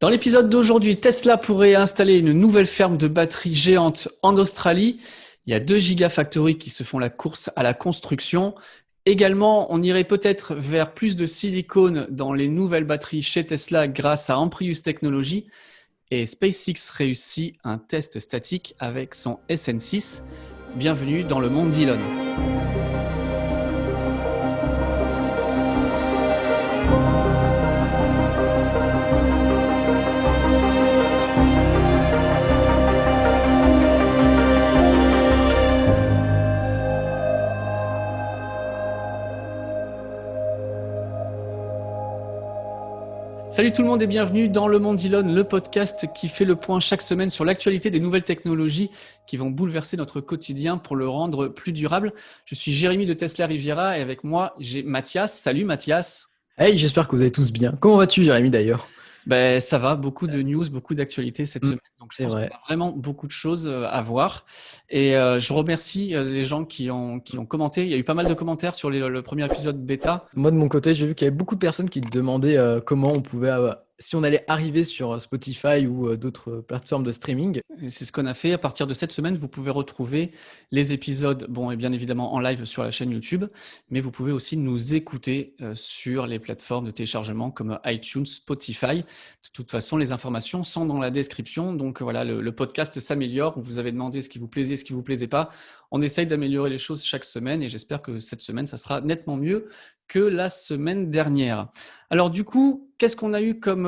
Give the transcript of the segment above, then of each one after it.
Dans l'épisode d'aujourd'hui, Tesla pourrait installer une nouvelle ferme de batteries géante en Australie. Il y a 2 gigafactories qui se font la course à la construction. Également, on irait peut-être vers plus de silicone dans les nouvelles batteries chez Tesla grâce à Amprius Technologies. Et SpaceX réussit un test statique avec son SN6. Bienvenue dans le monde d'Elon. Salut tout le monde et bienvenue dans Le Monde d'Elon, le podcast qui fait le point chaque semaine sur l'actualité des nouvelles technologies qui vont bouleverser notre quotidien pour le rendre plus durable. Je suis Jérémy de Tesla Riviera et avec moi, j'ai Mathias. Salut Mathias. Hey, j'espère que vous allez tous bien. Comment vas-tu, Jérémy, d'ailleurs? Ça va, beaucoup de news, beaucoup d'actualités cette semaine. Donc je C'est pense qu'on vrai. a vraiment beaucoup de choses à voir. Et je remercie les gens qui ont commenté. Il y a eu pas mal de commentaires sur le premier épisode bêta. Moi, de mon côté, j'ai vu qu'il y avait beaucoup de personnes qui demandaient comment on pouvait, si on allait arriver sur Spotify ou d'autres plateformes de streaming. Et c'est ce qu'on a fait. À partir de cette semaine, vous pouvez retrouver les épisodes, et bien évidemment en live sur la chaîne YouTube, mais vous pouvez aussi nous écouter sur les plateformes de téléchargement comme iTunes, Spotify. De toute façon, les informations sont dans la description. Donc voilà, le podcast s'améliore. On vous avait demandé ce qui vous plaisait, ce qui vous plaisait pas. On essaye d'améliorer les choses chaque semaine et j'espère que cette semaine, ça sera nettement mieux que la semaine dernière. Alors du coup, qu'est-ce qu'on a eu comme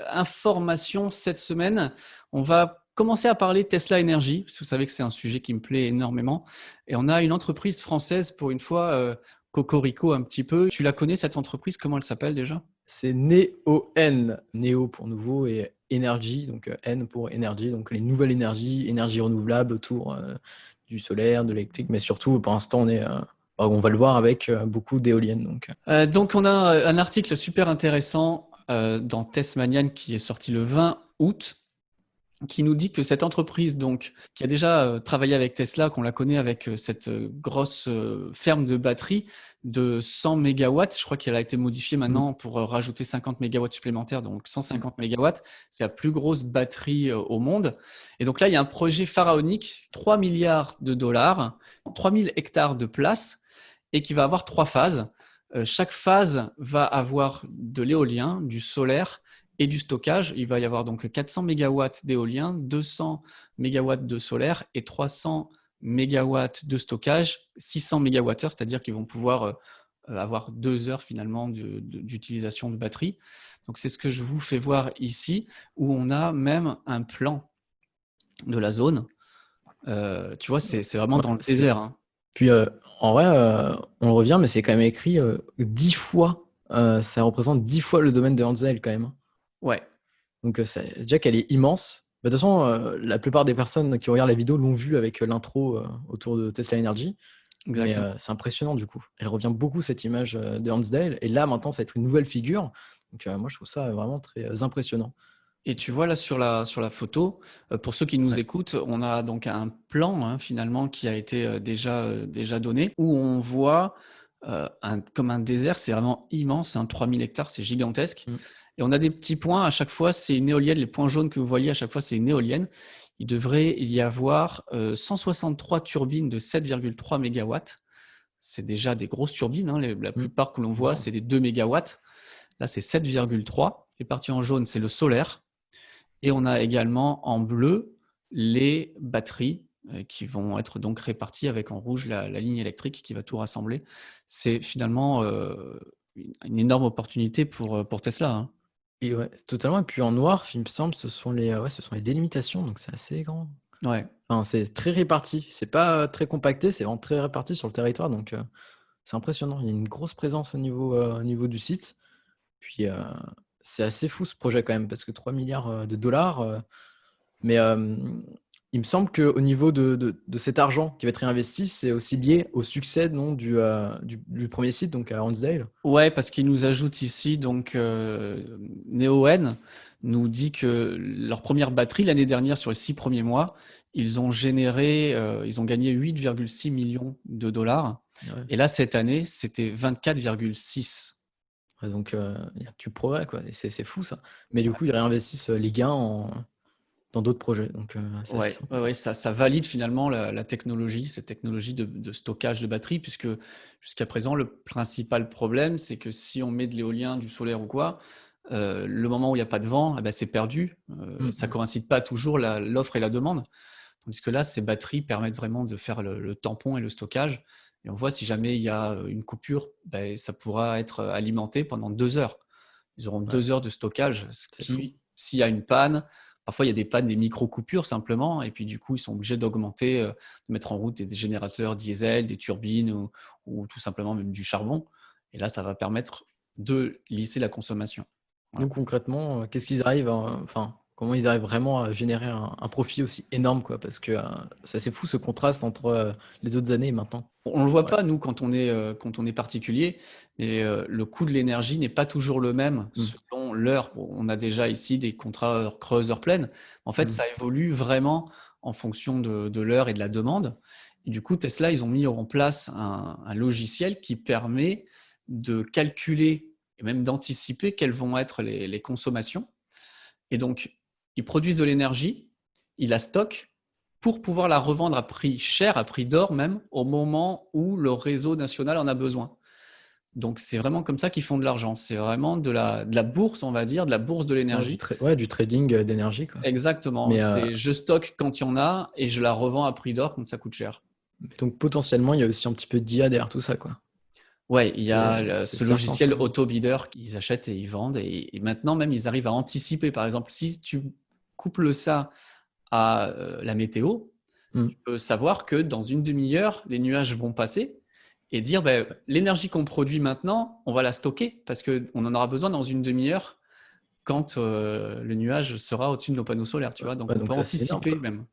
information cette semaine? On va commencer à parler Tesla Energy, parce que vous savez que c'est un sujet qui me plaît énormément. Et on a une entreprise française, pour une fois, Cocorico un petit peu. Tu la connais, cette entreprise? Comment elle s'appelle déjà? C'est NEON, Neo pour nouveau et Energy, donc N pour énergie, donc les nouvelles énergies, énergie renouvelable autour du solaire, de l'électrique, mais surtout, pour l'instant, on va le voir avec beaucoup d'éoliennes. Donc, on a un article super intéressant dans Testmanian qui est sorti le 20 août, qui nous dit que cette entreprise, donc, qui a déjà travaillé avec Tesla, qu'on la connaît avec cette grosse ferme de batterie de 100 mégawatts, je crois qu'elle a été modifiée maintenant pour rajouter 50 mégawatts supplémentaires, donc 150 mégawatts, c'est la plus grosse batterie au monde. Et donc là, il y a un projet pharaonique, 3 milliards de dollars, 3000 hectares de place, et qui va avoir 3 phases. Chaque phase va avoir de l'éolien, du solaire et du stockage. Il va y avoir donc 400 mégawatts d'éolien, 200 mégawatts de solaire et 300 mégawatts de stockage, 600 mégawattheures, c'est-à-dire qu'ils vont pouvoir avoir 2 heures finalement d'utilisation de batterie. Donc c'est ce que je vous fais voir ici, où on a même un plan de la zone. Tu vois, c'est vraiment dans le désert. Hein. Puis en vrai, on revient, mais c'est quand même écrit 10 fois. Ça représente 10 fois le domaine de Hansel quand même. Ouais. Donc déjà qu'elle est immense. De toute façon, la plupart des personnes qui regardent la vidéo l'ont vue avec l'intro autour de Tesla Energy. Exactement. Mais c'est impressionnant du coup. Elle revient beaucoup cette image de Hansdale. Et là maintenant, ça va être une nouvelle figure. Donc moi, je trouve ça vraiment très impressionnant. Et tu vois là sur la photo, pour ceux qui nous écoutent, on a donc un plan finalement qui a été déjà donné, où on voit comme un désert, c'est vraiment immense, 3000 hectares, c'est gigantesque. Et on a des petits points, à chaque fois c'est une éolienne, les points jaunes que vous voyez à chaque fois c'est une éolienne. Il devrait y avoir 163 turbines de 7,3 mégawatts. C'est déjà des grosses turbines, la plupart que l'on voit c'est des 2 mégawatts. Là c'est 7,3. Les parties en jaune c'est le solaire. Et on a également en bleu les batteries qui vont être donc réparties avec en rouge la ligne électrique qui va tout rassembler. C'est finalement une énorme opportunité pour Tesla. Hein. Et ouais, totalement. Et puis en noir, il me semble, ce sont les délimitations, donc c'est assez grand. Ouais. Enfin, c'est très réparti. C'est pas très compacté, c'est vraiment très réparti sur le territoire. Donc c'est impressionnant. Il y a une grosse présence au niveau du site. Puis c'est assez fou ce projet quand même, parce que 3 milliards de dollars. Mais il me semble qu'au niveau de cet argent qui va être réinvesti, c'est aussi lié au succès du premier site, donc à Hansdale. Ouais, parce qu'il nous ajoute ici, donc NeoN nous dit que leur première batterie l'année dernière, sur les 6 premiers mois, ils ont gagné 8,6 millions de dollars. Ouais. Et là, cette année, c'était 24,6. Ouais, donc, il y a du progrès, quoi. Et c'est fou, ça. Mais du Ouais. coup, ils réinvestissent les gains dans d'autres projets. Donc, c'est assez Ouais, sympa. ouais, ouais, ça valide finalement la technologie, cette technologie de stockage de batterie, puisque jusqu'à présent, le principal problème, c'est que si on met de l'éolien, du solaire ou quoi, le moment où il n'y a pas de vent, eh ben, c'est perdu. Mm, Ça mm. coïncide pas toujours l'offre et la demande. Tandis que là, ces batteries permettent vraiment de faire le tampon et le stockage. Et on voit si jamais il y a une coupure, ben, ça pourra être alimenté pendant 2 heures. Ils auront Ouais, 2 heures de stockage, ce c'est fou. qui, s'il y a une panne, parfois il y a des pannes, des micro-coupures simplement, et puis du coup, ils sont obligés d'augmenter, de mettre en route des générateurs diesel, des turbines ou tout simplement même du charbon. Et là, ça va permettre de lisser la consommation. Nous, Voilà. concrètement, qu'est-ce qu'ils arrivent enfin, comment ils arrivent vraiment à générer un profit aussi énorme, quoi? Parce que c'est assez fou ce contraste entre les autres années et maintenant. On ne le voit Ouais. pas, nous, quand on est particulier, mais le coût de l'énergie n'est pas toujours le même Mm, selon l'heure. Bon, on a déjà ici des contrats heure creuse, heure pleine. En fait, mm. ça évolue vraiment en fonction de l'heure et de la demande. Et du coup, Tesla, ils ont mis en place un logiciel qui permet de calculer et même d'anticiper quelles vont être les consommations. Et donc, ils produisent de l'énergie, ils la stockent pour pouvoir la revendre à prix cher, à prix d'or même, au moment où le réseau national en a besoin. Donc, c'est vraiment comme ça qu'ils font de l'argent. C'est vraiment de la bourse, on va dire, de la bourse de Ouais, l'énergie. ouais, du trading d'énergie, quoi. Exactement. Mais C'est je stocke quand il y en a et je la revends à prix d'or quand ça coûte cher. donc potentiellement, il y a aussi un petit peu d'IA derrière tout ça, quoi. Ouais, il y a C'est ce certain, logiciel ça. auto-bidder qu'ils achètent et ils vendent. Et maintenant, même, ils arrivent à anticiper. Par exemple, si tu couples ça à la météo, Mm. tu peux savoir que dans une demi-heure, les nuages vont passer et dire ben, Ouais, l'énergie qu'on produit maintenant, on va la stocker parce qu'on en aura besoin dans une demi-heure quand le nuage sera au-dessus de nos panneaux solaires. Tu vois, donc ouais, on peut donc ça, c'est énorme, anticiper quoi. même.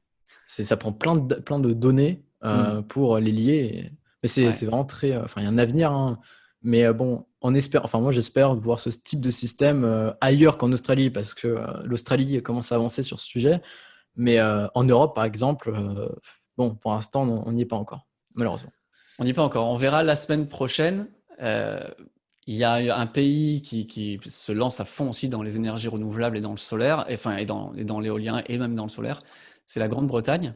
Ça prend plein de données Mm. pour les lier. Mais Ouais. c'est vraiment très. Enfin, il y a un avenir, hein. Mais bon, on espère. Enfin, moi, j'espère voir ce type de système ailleurs qu'en Australie, parce que l'Australie commence à avancer sur ce sujet. Mais en Europe, par exemple, bon, pour l'instant, on n'y est pas encore, malheureusement. On n'y est pas encore. On verra la semaine prochaine. Euh, il y a un pays qui se lance à fond aussi dans les énergies renouvelables et dans le solaire, et dans l'éolien et même dans le solaire. C'est la Grande-Bretagne.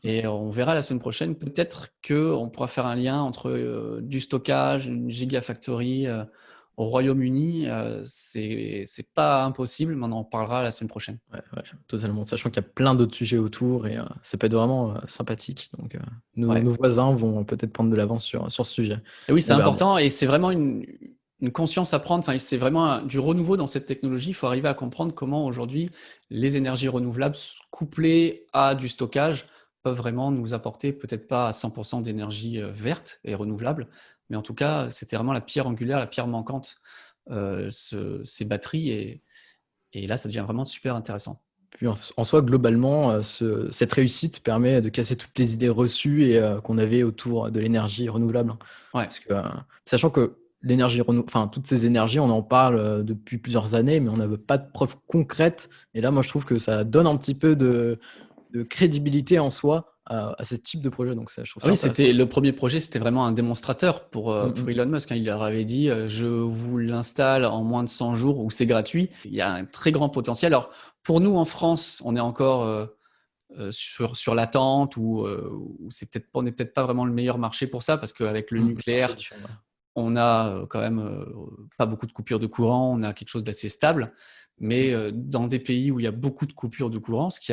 Et on verra la semaine prochaine, peut-être qu'on pourra faire un lien entre du stockage, une gigafactory au Royaume-Uni. C'est pas impossible, mais on en parlera la semaine prochaine. Ouais, ouais, totalement. Sachant qu'il y a plein d'autres sujets autour et ça peut être vraiment sympathique. Donc, Ouais. nos voisins vont peut-être prendre de l'avance sur ce sujet. Et oui, c'est On verra bien. important et c'est vraiment une conscience à prendre. Enfin, c'est vraiment du renouveau dans cette technologie. Il faut arriver à comprendre comment aujourd'hui les énergies renouvelables couplées à du stockage peuvent vraiment nous apporter, peut-être pas à 100% d'énergie verte et renouvelable, mais en tout cas, c'était vraiment la pierre angulaire, la pierre manquante, ces batteries. Et là, ça devient vraiment super intéressant. Puis en soi, globalement, cette réussite permet de casser toutes les idées reçues et qu'on avait autour de l'énergie renouvelable, hein. Ouais. Parce que, sachant que enfin, toutes ces énergies, on en parle depuis plusieurs années, mais on n'avait pas de preuves concrètes. Et là, moi, je trouve que ça donne un petit peu de crédibilité en soi à ce type de projet. Donc, ça, je trouve Ah ça oui, intéressant. le premier projet, c'était vraiment un démonstrateur Mm, pour mm, Elon Musk, hein. Il leur avait dit, je vous l'installe en moins de 100 jours ou c'est gratuit. Il y a un très grand potentiel. Alors, pour nous en France, on est encore sur l'attente ou on n'est peut-être pas vraiment le meilleur marché pour ça parce qu'avec le marché nucléaire, différent, ouais. on a quand même pas beaucoup de coupures de courant, on a quelque chose d'assez stable. Mm. Mais dans des pays où il y a beaucoup de coupures de courant, ce qui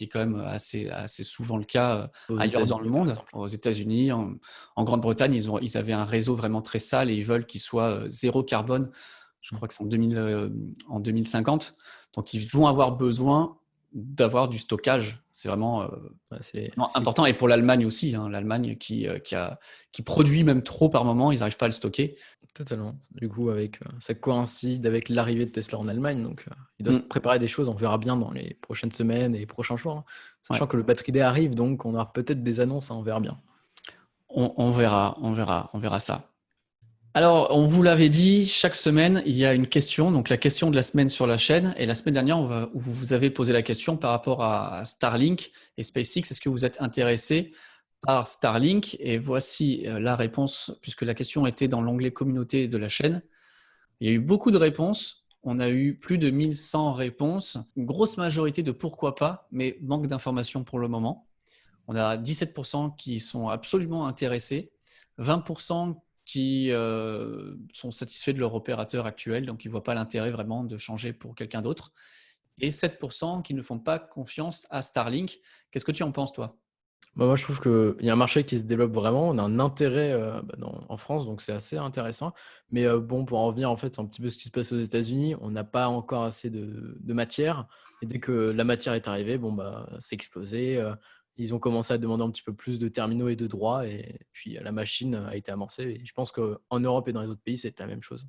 est quand même assez souvent le cas Aux ailleurs dans le États-Unis, par monde, exemple. aux États-Unis, en Grande-Bretagne, ils avaient un réseau vraiment très sale et ils veulent qu'il soit zéro carbone. Je Mm. crois que c'est en 2050. Donc, ils vont avoir besoin d'avoir du stockage. C'est vraiment Ouais, vraiment important. Et pour l'Allemagne aussi, hein, l'Allemagne qui produit même trop par moment, ils n'arrivent pas à le stocker. totalement. Du coup, ça coïncide avec l'arrivée de Tesla en Allemagne, donc il doit se Mm. préparer des choses. On verra bien dans les prochaines semaines et les prochains jours, hein. Ouais. Sachant que le Battery Day arrive, donc on aura peut-être des annonces, hein, on verra bien. On verra ça. Alors, on vous l'avait dit, chaque semaine, il y a une question, donc la question de la semaine sur la chaîne. Et la semaine dernière, vous avez posé la question par rapport à Starlink et SpaceX. Est-ce que vous êtes intéressé par Starlink? Et voici la réponse, puisque la question était dans l'onglet communauté de la chaîne. Il y a eu beaucoup de réponses. On a eu plus de 1100 réponses. Une grosse majorité de pourquoi pas, mais manque d'informations pour le moment. On a 17% qui sont absolument intéressés, 20% qui sont satisfaits de leur opérateur actuel, donc ils ne voient pas l'intérêt vraiment de changer pour quelqu'un d'autre, et 7% qui ne font pas confiance à Starlink. Qu'est-ce que tu en penses, toi? Bah, moi, je trouve qu'il y a un marché qui se développe vraiment. On a un intérêt en France, donc c'est assez intéressant. Mais bon, pour en revenir, en fait, c'est un petit peu ce qui se passe aux États-Unis. On n'a pas encore assez de matière. Et dès que la matière est arrivée, bon, bah, c'est explosé. Ils ont commencé à demander un petit peu plus de terminaux et de droits. Et puis, la machine a été amorcée. Et je pense qu'en Europe et dans les autres pays, c'est la même chose.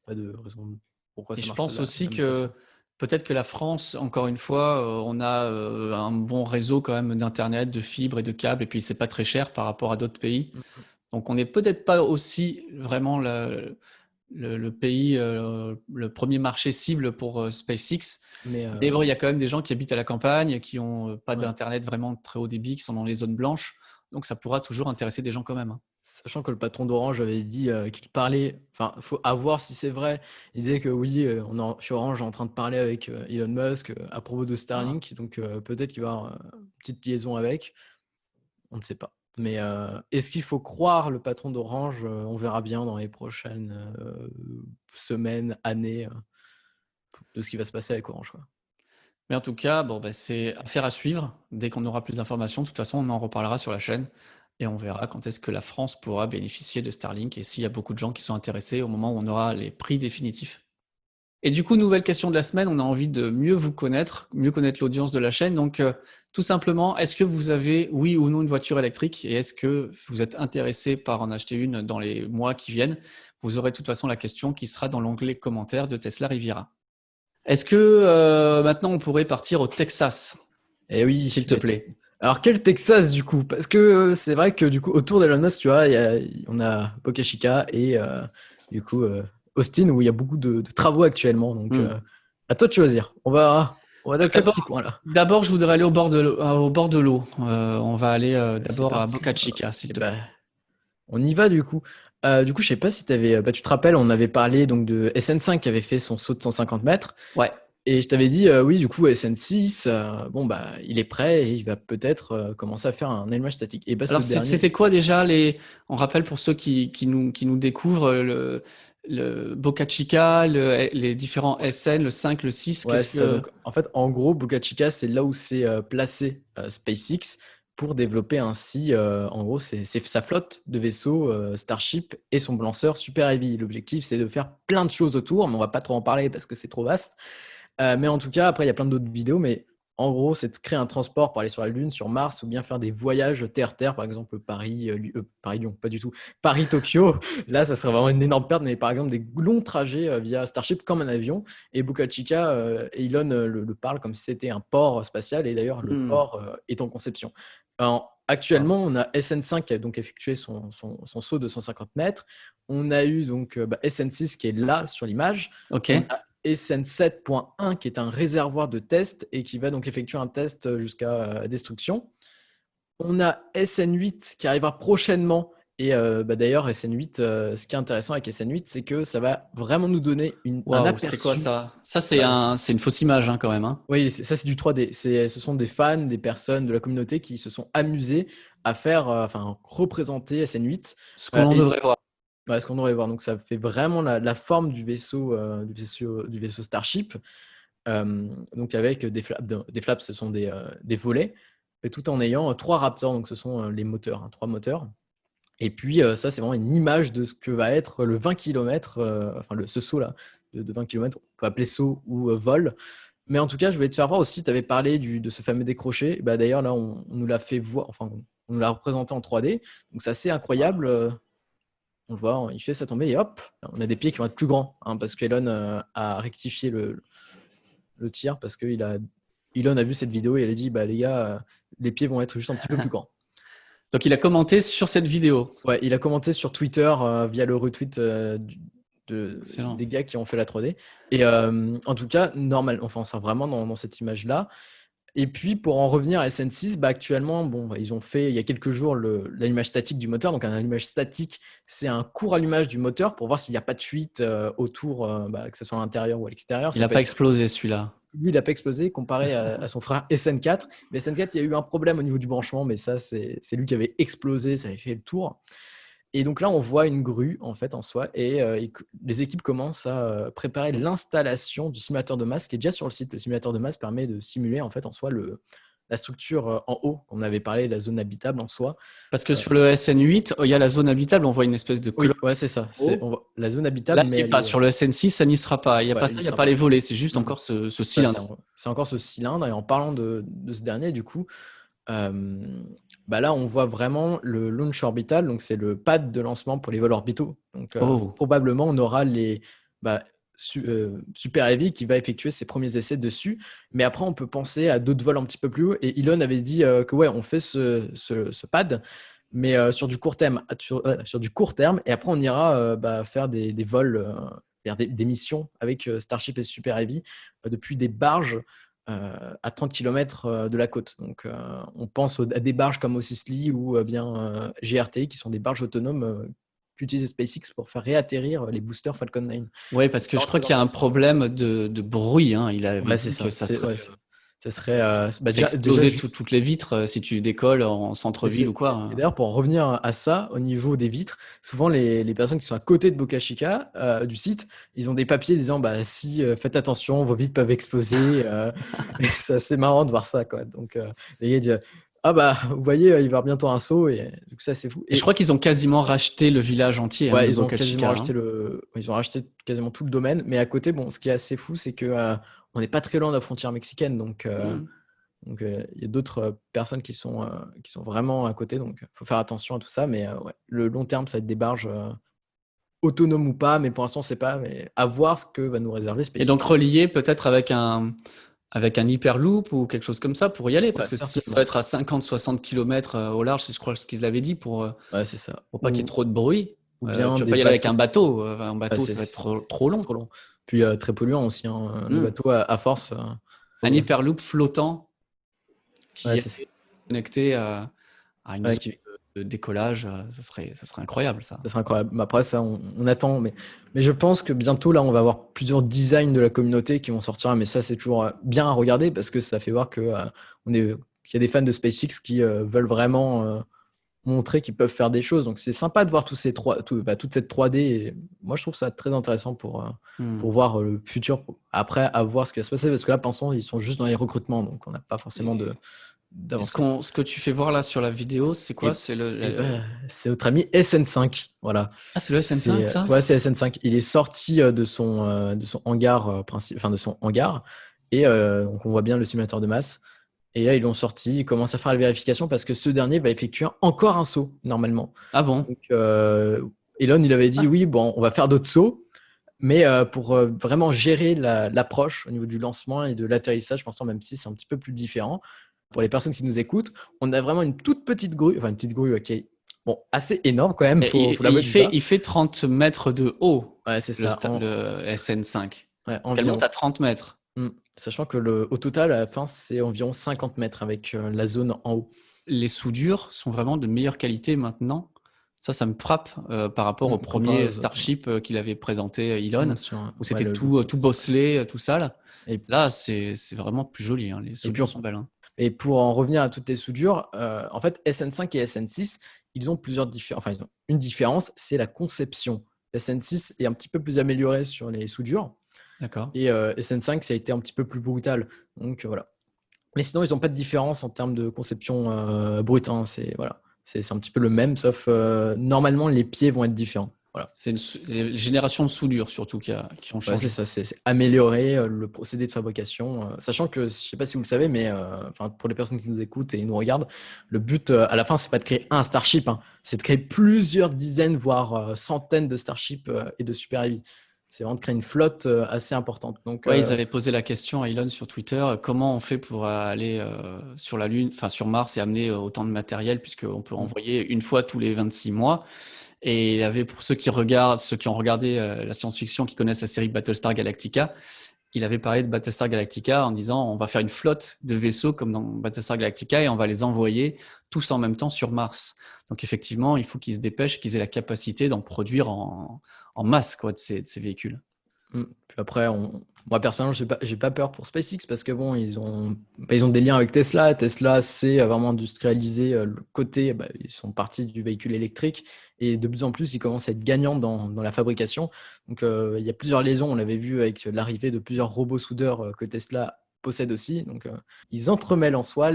Pas de raison pourquoi Et ça je marche pas pense de la aussi même façon. que peut-être que la France, encore une fois, on a un bon réseau quand même d'Internet, de fibres et de câbles, et puis c'est pas très cher par rapport à d'autres pays. Mm. Donc on n'est peut-être pas aussi vraiment le pays, le premier marché cible pour SpaceX. Mais Mais bon, il y a quand même des gens qui habitent à la campagne, qui n'ont pas ouais. d'Internet vraiment très haut débit, qui sont dans les zones blanches. Donc ça pourra toujours intéresser des gens quand même, hein. Sachant que le patron d'Orange avait dit, qu'il parlait enfin, faut à voir si c'est vrai. Il disait que oui, chez Orange est en train de parler avec, Elon Musk, à propos de Ah. Starlink, donc peut-être qu'il va y avoir, une petite liaison avec, on ne sait pas. Mais est-ce qu'il faut croire le patron d'Orange? On verra bien dans les prochaines, semaines, années, de ce qui va se passer avec Orange, quoi. Mais en tout cas, bon, bah, c'est affaire à suivre. Dès qu'on aura plus d'informations, de toute façon, on en reparlera sur la chaîne et on verra quand est-ce que la France pourra bénéficier de Starlink et s'il y a beaucoup de gens qui sont intéressés au moment où on aura les prix définitifs. Et du coup, nouvelle question de la semaine, on a envie de mieux vous connaître, mieux connaître l'audience de la chaîne. Donc, tout simplement, est-ce que vous avez, oui ou non, une voiture électrique et est-ce que vous êtes intéressé par en acheter une dans les mois qui viennent? Vous aurez de toute façon la question qui sera dans l'onglet commentaires de Tesla Riviera. Est-ce que maintenant on pourrait partir au Texas, Eh oui, s'il te plaît? alors quel Texas du coup? Parce que, c'est vrai que du coup autour d'Elon Musk, tu vois, on a Boca Chica et du coup, Austin où il y a beaucoup de travaux actuellement donc Hmm. à toi de choisir. On va dans quel petit D'abord, coin là? d'abord, je voudrais aller au bord de l'eau. On va aller C'est d'abord à parti. Boca Chica, s'il Et te plaît. bah, on y va du coup. Je sais pas si tu te rappelles, on avait parlé donc de SN5 qui avait fait son saut de 150 mètres. Ouais. Et je t'avais dit, oui, du coup, SN6, bon, bah, il est prêt et il va peut-être commencer à faire un allumage statique. Et bah, ce Alors, dernier, c'était quoi déjà on rappelle pour ceux qui nous découvrent le Boca Chica, les différents ouais, SN, le 5, le 6, ouais, qu'est-ce c'est ça. que... Donc, en fait, en gros, Boca Chica, c'est là où c'est placé SpaceX pour développer ainsi, en gros, c'est sa flotte de vaisseaux Starship et son lanceur Super Heavy. L'objectif, c'est de faire plein de choses autour, mais on va pas trop en parler parce que c'est trop vaste. Mais en tout cas, après, il y a plein d'autres vidéos, mais en gros, c'est de créer un transport pour aller sur la Lune, sur Mars, ou bien faire des voyages Terre-Terre, par exemple Paris-Lyon, pas du tout, Paris-Tokyo. Là, ça serait vraiment une énorme perte, mais par exemple, des longs trajets via Starship comme un avion. Et Boca Chica, Elon le parle comme si c'était un port spatial, et d'ailleurs, le Hmm. port est en conception. Wow. Actuellement, on a SN5 qui a donc effectué son saut de 150 mètres. On a eu donc SN6 qui est là sur l'image. Ok. On a SN7.1 qui est un réservoir de test et qui va donc effectuer un test jusqu'à destruction. On a SN8 qui arrivera prochainement. Et d'ailleurs, SN8, ce qui est intéressant avec SN8, c'est que ça va vraiment nous donner un Waouh, c'est quoi aperçu. ça? Ça, euh, c'est une fausse image hein, quand même, hein. oui, ça c'est du 3D. Ce sont des fans, des personnes de la communauté qui se sont amusés à faire, enfin, représenter SN8. Ce qu'on en Et devrait voir. ouais, ce qu'on aurait voir. Donc ça fait vraiment la forme du vaisseau Starship. Donc avec des flaps. Des flaps, ce sont des volets, et tout en ayant trois Raptors, donc ce sont les moteurs, hein, trois moteurs. Et puis ça, c'est vraiment une image de ce que va être le 20 km, enfin ce saut-là de 20 km, on peut appeler saut ou vol. Mais en tout cas, je voulais te faire voir aussi, tu avais parlé de ce fameux décroché. Bah, d'ailleurs, là, on nous l'a fait voir, enfin, on nous l'a représenté en 3D. Donc c'est assez incroyable. On le voit, il fait ça tomber et hop, on a des pieds qui vont être plus grands, hein, parce qu'Elon a rectifié le tir parce que Elon a vu cette vidéo et il a dit bah les gars, les pieds vont être juste un petit peu plus grands. Donc, il a commenté sur cette vidéo. Ouais, il a commenté sur Twitter via le retweet Excellent. des gars qui ont fait la 3D. Et en tout cas, normal, enfin, c'est vraiment dans cette image-là. Et puis, pour en revenir à SN6, actuellement, bon, ils ont fait il y a quelques jours l'allumage statique du moteur. Donc, un allumage statique, c'est un court allumage du moteur pour voir s'il n'y a pas de fuite autour, que ce soit à l'intérieur ou à l'extérieur. Il Ça n'a peut pas être... explosé celui-là. Lui, il n'a pas explosé comparé à son frère SN4. Mais SN4, il y a eu un problème au niveau du branchement, mais ça, c'est lui qui avait explosé, ça avait fait le tour. Et donc là, on voit une grue en fait en soi, et les équipes commencent à préparer l'installation du simulateur de masse qui est déjà sur le site. Le simulateur de masse permet de simuler en fait en soi la structure en haut. On avait parlé de la zone habitable en soi. Parce que sur le SN8, il y a la zone habitable, on voit une espèce de Oui, cloche. ouais, c'est ça. On voit la zone habitable, Là, mais il n'est pas. Sur le SN6, ça n'y sera pas. Il n'y a ouais, pas il ça, y il n'y a sera pas pas. les volets. C'est juste Mhm. encore ce Ouais, cylindre. c'est encore ce cylindre. Et en parlant de ce dernier, du coup, là, on voit vraiment le launch orbital. Donc, c'est le pad de lancement pour les vols orbitaux. Donc, Oh, probablement, on aura les Super Heavy qui va effectuer ses premiers essais dessus. Mais après, on peut penser à d'autres vols un petit peu plus haut. Et Elon avait dit que ouais, on fait ce pad, mais sur du court terme, sur du court terme. Et après, on ira faire des vols, vers des missions avec Starship et Super Heavy depuis des barges à 30 km de la côte. Donc, on pense à des barges comme Ocicely ou bien GRT, qui sont des barges autonomes qu'utilise SpaceX pour faire réatterrir les boosters Falcon 9. ouais, parce que je crois qu'il y a un problème de bruit. Hein. Il avait Ouais, c'est dit ça. que ça serait Ça serait déjà exploser toutes les vitres si tu décolles en centre-ville ou quoi. Et Hein. d'ailleurs, pour en revenir à ça, au niveau des vitres, souvent les personnes qui sont à côté de Boca Chica, du site, ils ont des papiers disant si faites attention, vos vitres peuvent exploser. Et c'est assez marrant de voir ça, quoi. Donc les gars disent vous voyez, il va y avoir bientôt un saut, et donc ça c'est fou. Et je crois qu'ils ont quasiment racheté le village entier de Ils ont Boca quasiment Chica. racheté Hein. ils ont racheté quasiment tout le domaine, mais à côté, bon, ce qui est assez fou, c'est que on n'est pas très loin de la frontière mexicaine, donc il y a d'autres personnes qui sont vraiment à côté, donc il faut faire attention à tout ça. Mais le long terme, ça va être des barges autonomes ou pas, mais pour l'instant, on ne sait pas. Mais à voir ce que va nous réserver SpaceX. Et donc relié peut-être avec un Hyperloop ou quelque chose comme ça pour y aller, parce que si ça va être à 50-60 km au large, c'est je crois ce qu'ils avaient dit pour c'est ça. pas qu'il y ait trop de bruit. Ou bien tu vas pas y aller avec un bateau. Un bateau, ça va être trop long. Trop long. Puis très polluant aussi. Le bateau, à force. Un Hyperloop flottant qui est connecté à une zone de décollage, ça serait incroyable, ça. Ça serait incroyable. Après, ça, on attend. Mais je pense que bientôt, là, on va avoir plusieurs designs de la communauté qui vont sortir. Mais ça, c'est toujours bien à regarder, parce que ça fait voir qu'il y a des fans de SpaceX qui veulent vraiment montrer qu'ils peuvent faire des choses. Donc, c'est sympa de voir toute cette 3D. Et moi, je trouve ça très intéressant pour voir le futur. Après, à voir ce qui va se passer. Parce que là, pensons, ils sont juste dans les recrutements. Donc, on n'a pas forcément ce que tu fais voir là sur la vidéo, c'est quoi? C'est c'est notre ami SN5. Voilà. Ah, c'est le SN5, ça? Ouais, c'est SN5. Il est sorti de son hangar de son hangar. Et donc, on voit bien le simulateur de masse. Et là, ils l'ont sorti. Ils commencent à faire la vérification parce que ce dernier va effectuer encore un saut, normalement. Ah bon? Donc, Elon, il avait dit oui, bon, on va faire d'autres sauts. Mais pour vraiment gérer l'approche au niveau du lancement et de l'atterrissage, pensant, même si c'est un petit peu plus différent, pour les personnes qui nous écoutent, on a vraiment une toute petite grue, qui est assez énorme quand même. Il fait 30 mètres de haut. Ouais, c'est ça. Le SN5. Ouais, Elle monte à 30 mètres. Sachant que au total, à la fin, c'est environ 50 mètres avec la zone en haut. Les soudures sont vraiment de meilleure qualité maintenant. Ça me frappe par rapport au premier Starship qu'il avait présenté Elon, où c'était tout bosselé, tout sale. Et là, c'est vraiment plus joli. Hein. Les soudures sont belles. Hein. Et pour en revenir à toutes les soudures, en fait, SN5 et SN6, ils ont plusieurs différences. Enfin, ils ont une différence, c'est la conception. SN6 est un petit peu plus amélioré sur les soudures. D'accord. Et SN5, ça a été un petit peu plus brutal. Donc voilà. Mais sinon, ils n'ont pas de différence en termes de conception brute. Hein. C'est un petit peu le même, sauf normalement, les pieds vont être différents. Voilà. C'est une génération de soudure surtout qui ont changé. C'est ça, c'est améliorer le procédé de fabrication. Sachant que, je ne sais pas si vous le savez, mais pour les personnes qui nous écoutent et nous regardent, le but à la fin, c'est pas de créer un Starship, hein, c'est de créer plusieurs dizaines, voire centaines de Starship et de Super Heavy. C'est vraiment de créer une flotte assez importante. Donc, ils avaient posé la question à Elon sur Twitter, comment on fait pour aller sur la Lune, enfin sur Mars et amener autant de matériel, puisqu'on peut envoyer une fois tous les 26 mois. Et il y avait, pour ceux qui ont regardé la science-fiction, qui connaissent la série Battlestar Galactica, il avait parlé de Battlestar Galactica en disant on va faire une flotte de vaisseaux comme dans Battlestar Galactica et on va les envoyer tous en même temps sur Mars. Donc effectivement, il faut qu'ils se dépêchent, qu'ils aient la capacité d'en produire en masse quoi, de ces véhicules. Puis après, moi personnellement, j'ai pas peur pour SpaceX parce que bon, ils ont des liens avec Tesla. Tesla, c'est vraiment industrialisé le côté, ils sont partis du véhicule électrique et de plus en plus, ils commencent à être gagnants dans la fabrication. Donc, il y a plusieurs liaisons. On l'avait vu avec l'arrivée de plusieurs robots soudeurs que Tesla possède aussi. Donc, ils entremêlent en soi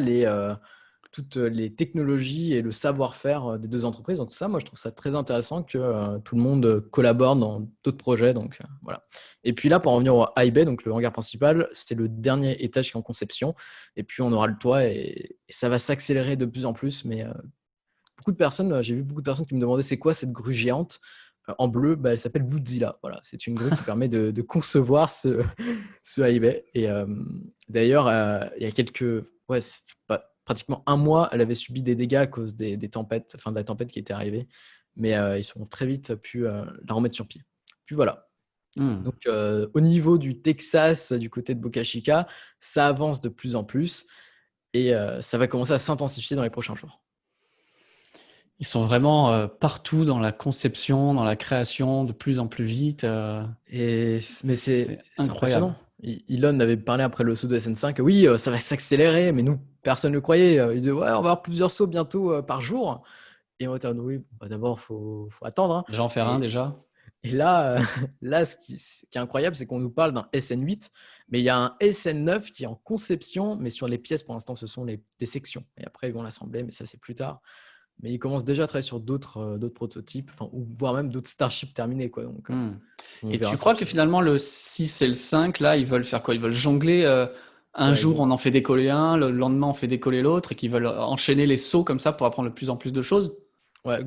toutes les technologies et le savoir-faire des deux entreprises. Donc, tout ça, moi, je trouve ça très intéressant que tout le monde collabore dans d'autres projets. Donc, voilà. Et puis là, pour en revenir au high bay, donc le hangar principal, c'est le dernier étage qui est en conception. Et puis, on aura le toit et ça va s'accélérer de plus en plus. Mais beaucoup de personnes, j'ai vu beaucoup de personnes qui me demandaient c'est quoi cette grue géante en bleu. Elle s'appelle Bootzilla. Voilà, c'est une grue qui permet de concevoir ce high bay. Et d'ailleurs, il y a ouais, c'est pratiquement un mois, elle avait subi des dégâts à cause des tempêtes, enfin de la tempête qui était arrivée. Mais ils ont très vite pu la remettre sur pied. Puis voilà. Donc, au niveau du Texas, du côté de Boca Chica, ça avance de plus en plus et ça va commencer à s'intensifier dans les prochains jours. Ils sont vraiment partout dans la conception, dans la création, de plus en plus vite. Mais c'est incroyable. impressionnant. Elon avait parlé après le saut de SN5. Oui, ça va s'accélérer, mais nous, personne ne le croyait. Il disait, ouais, on va avoir plusieurs sauts bientôt par jour. Et on était, oui, d'abord, faut attendre. Hein. Déjà en faire un déjà. Et là, là ce qui est incroyable, c'est qu'on nous parle d'un SN8, mais il y a un SN9 qui est en conception, mais sur les pièces, pour l'instant, ce sont les sections. Et après, ils vont l'assembler, mais ça, c'est plus tard. Mais ils commencent déjà à travailler sur d'autres prototypes, ou voire même d'autres Starship terminés. Quoi. Donc, et tu crois que finalement, le 6 et le 5, là, ils veulent faire quoi? Ils veulent jongler un jour, on en fait décoller un, le lendemain, on fait décoller l'autre, et qu'ils veulent enchaîner les sauts comme ça pour apprendre de plus en plus de choses? Ouais,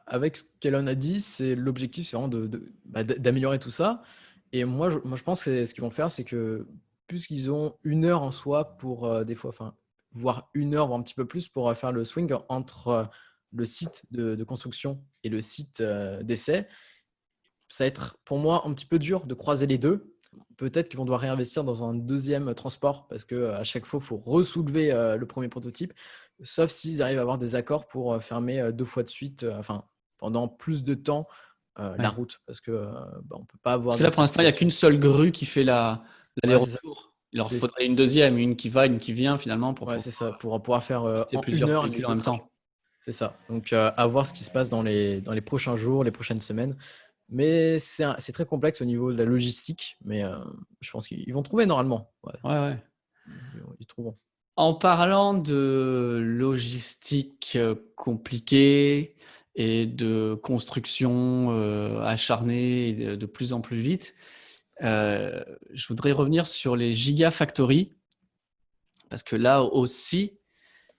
avec ce qu'Elon a dit, l'objectif, c'est vraiment d'améliorer tout ça. Et moi, je pense que ce qu'ils vont faire, c'est que puisqu'ils ont 1 heure en soi pour des fois, voire 1 heure, voire un petit peu plus pour faire le swing entre le site de construction et le site d'essai, ça va être pour moi un petit peu dur de croiser les deux. Peut-être qu'ils vont devoir réinvestir dans un deuxième transport parce qu'à chaque fois, il faut ressoulever le premier prototype, sauf s'ils arrivent à avoir des accords pour fermer 2 fois de suite, pendant plus de temps, la route. Parce que on ne peut pas avoir. Parce que là, pour l'instant, il n'y a qu'une seule grue qui fait l'aller-retour. Il leur faudrait une deuxième, une qui va, une qui vient finalement pour c'est ça, pour pouvoir faire en plusieurs 1 heure véhicules en même temps. C'est ça. Donc, à voir ce qui se passe dans les prochains jours, les prochaines semaines. Mais c'est très complexe au niveau de la logistique. Mais je pense qu'ils vont trouver normalement. Ouais. Ils trouveront. En parlant de logistique compliquée et de construction acharnée et de plus en plus vite, je voudrais revenir sur les gigafactories parce que là aussi,